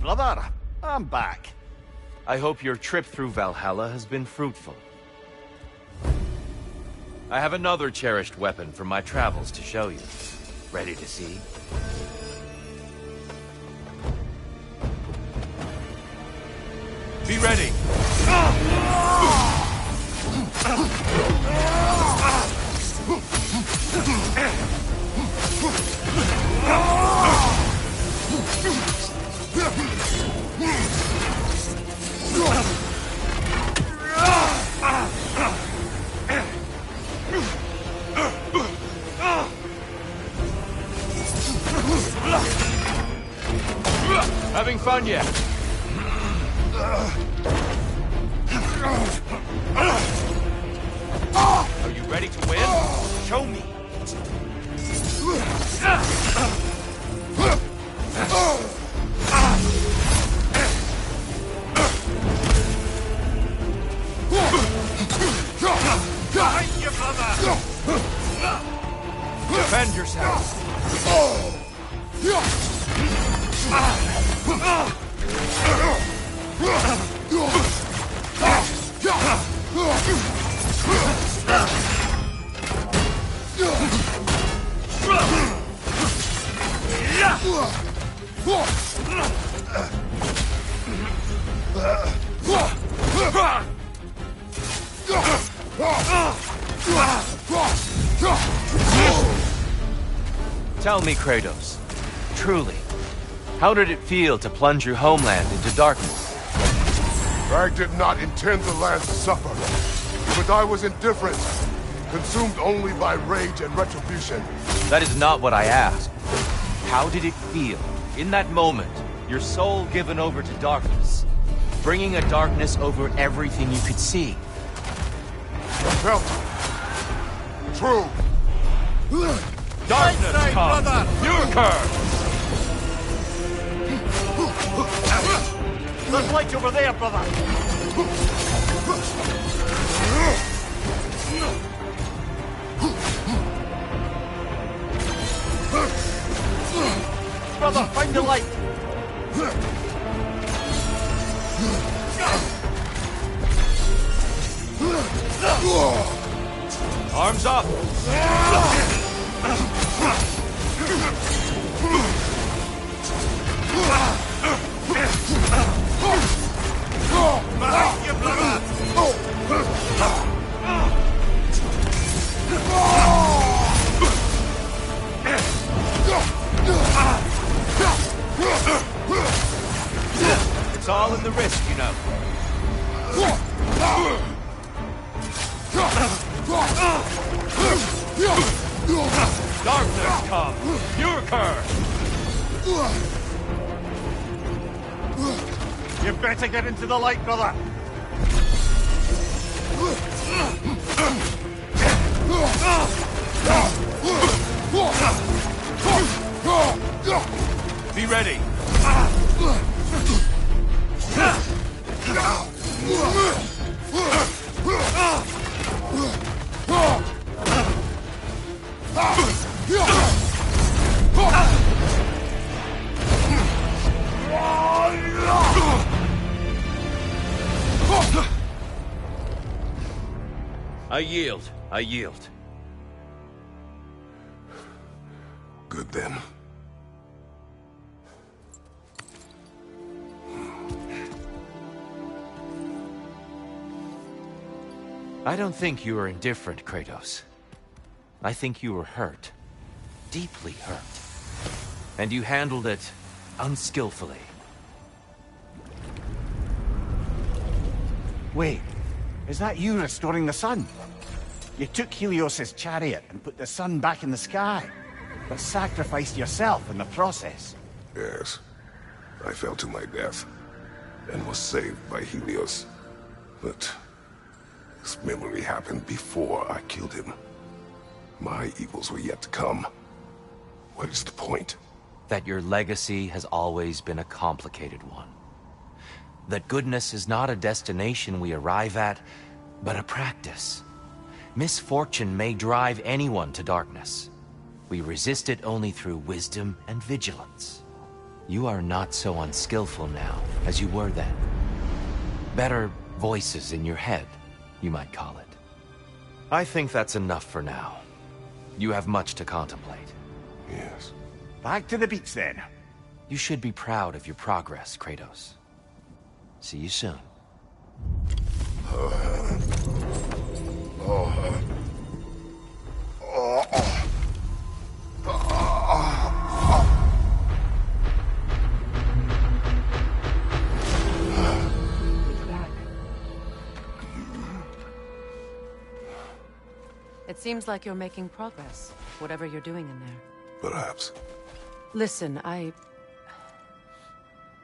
Brother, I'm back. I hope your trip through Valhalla has been fruitful. I have another cherished weapon from my travels to show you. Ready to see? Be ready. Having fun yet? Are you ready to win? Show me. Behind you, brother! Defend yourself. Tell me, Kratos, truly, how did it feel to plunge your homeland into darkness? I did not intend the land to suffer, but I was indifferent, consumed only by rage and retribution. That is not what I asked. How did it feel, in that moment, your soul given over to darkness, bringing a darkness over everything you could see? Felt true. Darkness come! Your curse! There's light over there, brother! Brother, find the light! Arms up! Behind you, brother! It's all in the wrist, you know. Darkness come! Your curse! You better get into the light, brother! Be ready! I yield. I yield. Good then. I don't think you were indifferent, Kratos. I think you were hurt. Deeply hurt. And you handled it unskillfully. Wait, is that you restoring the sun? You took Helios's chariot and put the sun back in the sky, but sacrificed yourself in the process. Yes. I fell to my death, and was saved by Helios. But this memory happened before I killed him. My evils were yet to come. What is the point? That your legacy has always been a complicated one. That goodness is not a destination we arrive at, but a practice. Misfortune may drive anyone to darkness. We resist it only through wisdom and vigilance. You are not so unskillful now as you were then. Better voices in your head, you might call it. I think that's enough for now. You have much to contemplate. Yes. Back to the beach then. You should be proud of your progress, Kratos. See you soon. It seems like you're making progress, whatever you're doing in there. Perhaps. Listen, I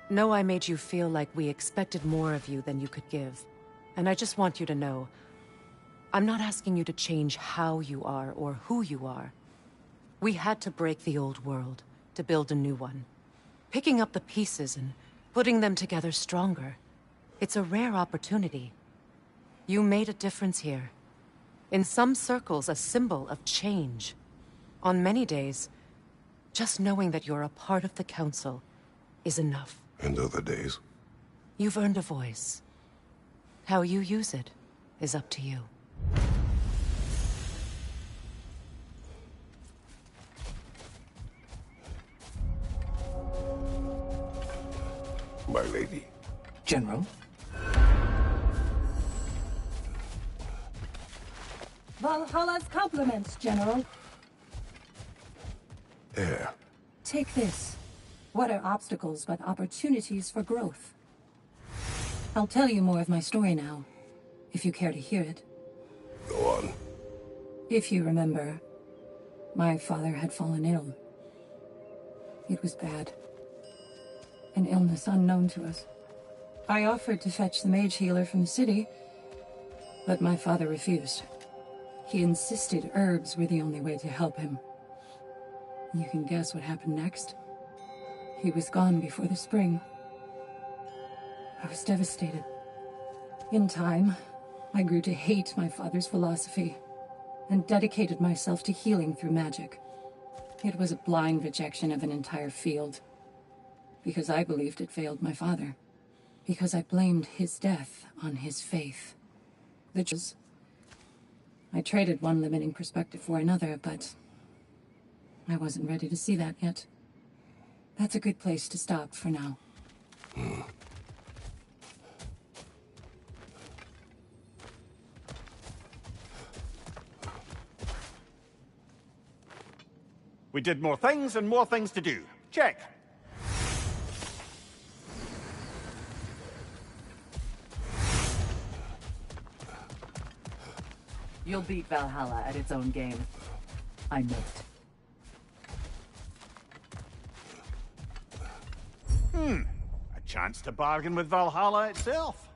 know I made you feel like we expected more of you than you could give. And I just want you to know, I'm not asking you to change how you are or who you are. We had to break the old world to build a new one. Picking up the pieces and putting them together stronger. It's a rare opportunity. You made a difference here. In some circles, a symbol of change. On many days, just knowing that you're a part of the Council is enough. And other days? You've earned a voice. How you use it is up to you. My lady. General? Valhalla's compliments, General. Air. Take this. What are obstacles but opportunities for growth? I'll tell you more of my story now, if you care to hear it. Go on. If you remember, my father had fallen ill. It was bad. An illness unknown to us. I offered to fetch the mage healer from the city, but my father refused. He insisted herbs were the only way to help him. You can guess what happened next. He was gone before the spring. I was devastated. In time, I grew to hate my father's philosophy and dedicated myself to healing through magic. It was a blind rejection of an entire field. Because I believed it failed my father. Because I blamed his death on his faith. I traded one limiting perspective for another, but I wasn't ready to see that yet. That's a good place to stop for now. We did more things and more things to do. Check. You'll beat Valhalla at its own game. I know it. A chance to bargain with Valhalla itself.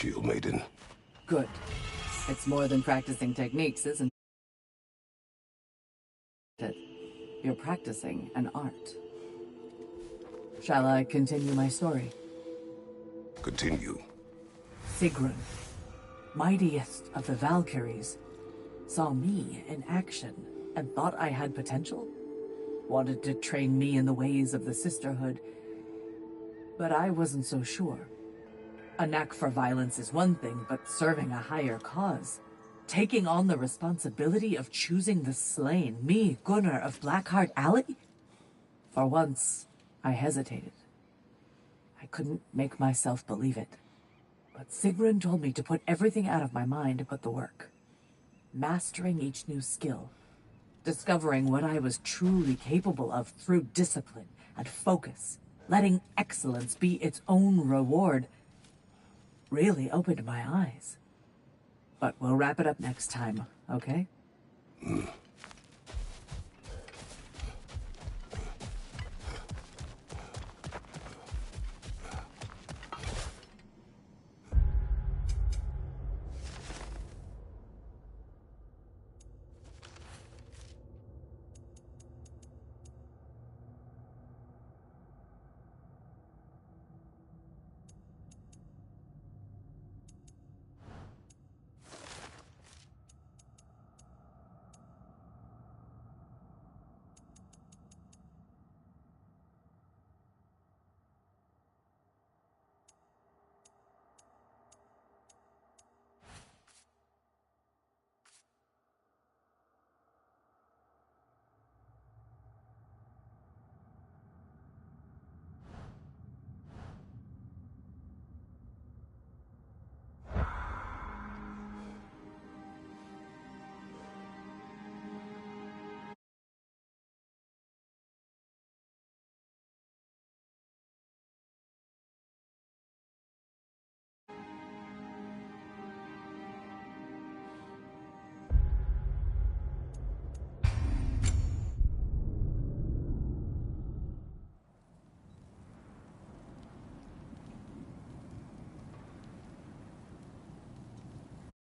shield maiden. Good. It's more than practicing techniques, isn't it? You're practicing an art. Shall I continue my story? Continue. Sigrun, mightiest of the Valkyries, saw me in action and thought I had potential. Wanted to train me in the ways of the sisterhood, but I wasn't so sure. A knack for violence is one thing, but serving a higher cause, taking on the responsibility of choosing the slain, me, Gunnar of Blackheart Alley? For once, I hesitated. I couldn't make myself believe it. But Sigrun told me to put everything out of my mind but the work. Mastering each new skill. Discovering what I was truly capable of through discipline and focus. Letting excellence be its own reward. Really opened my eyes. But we'll wrap it up next time, okay?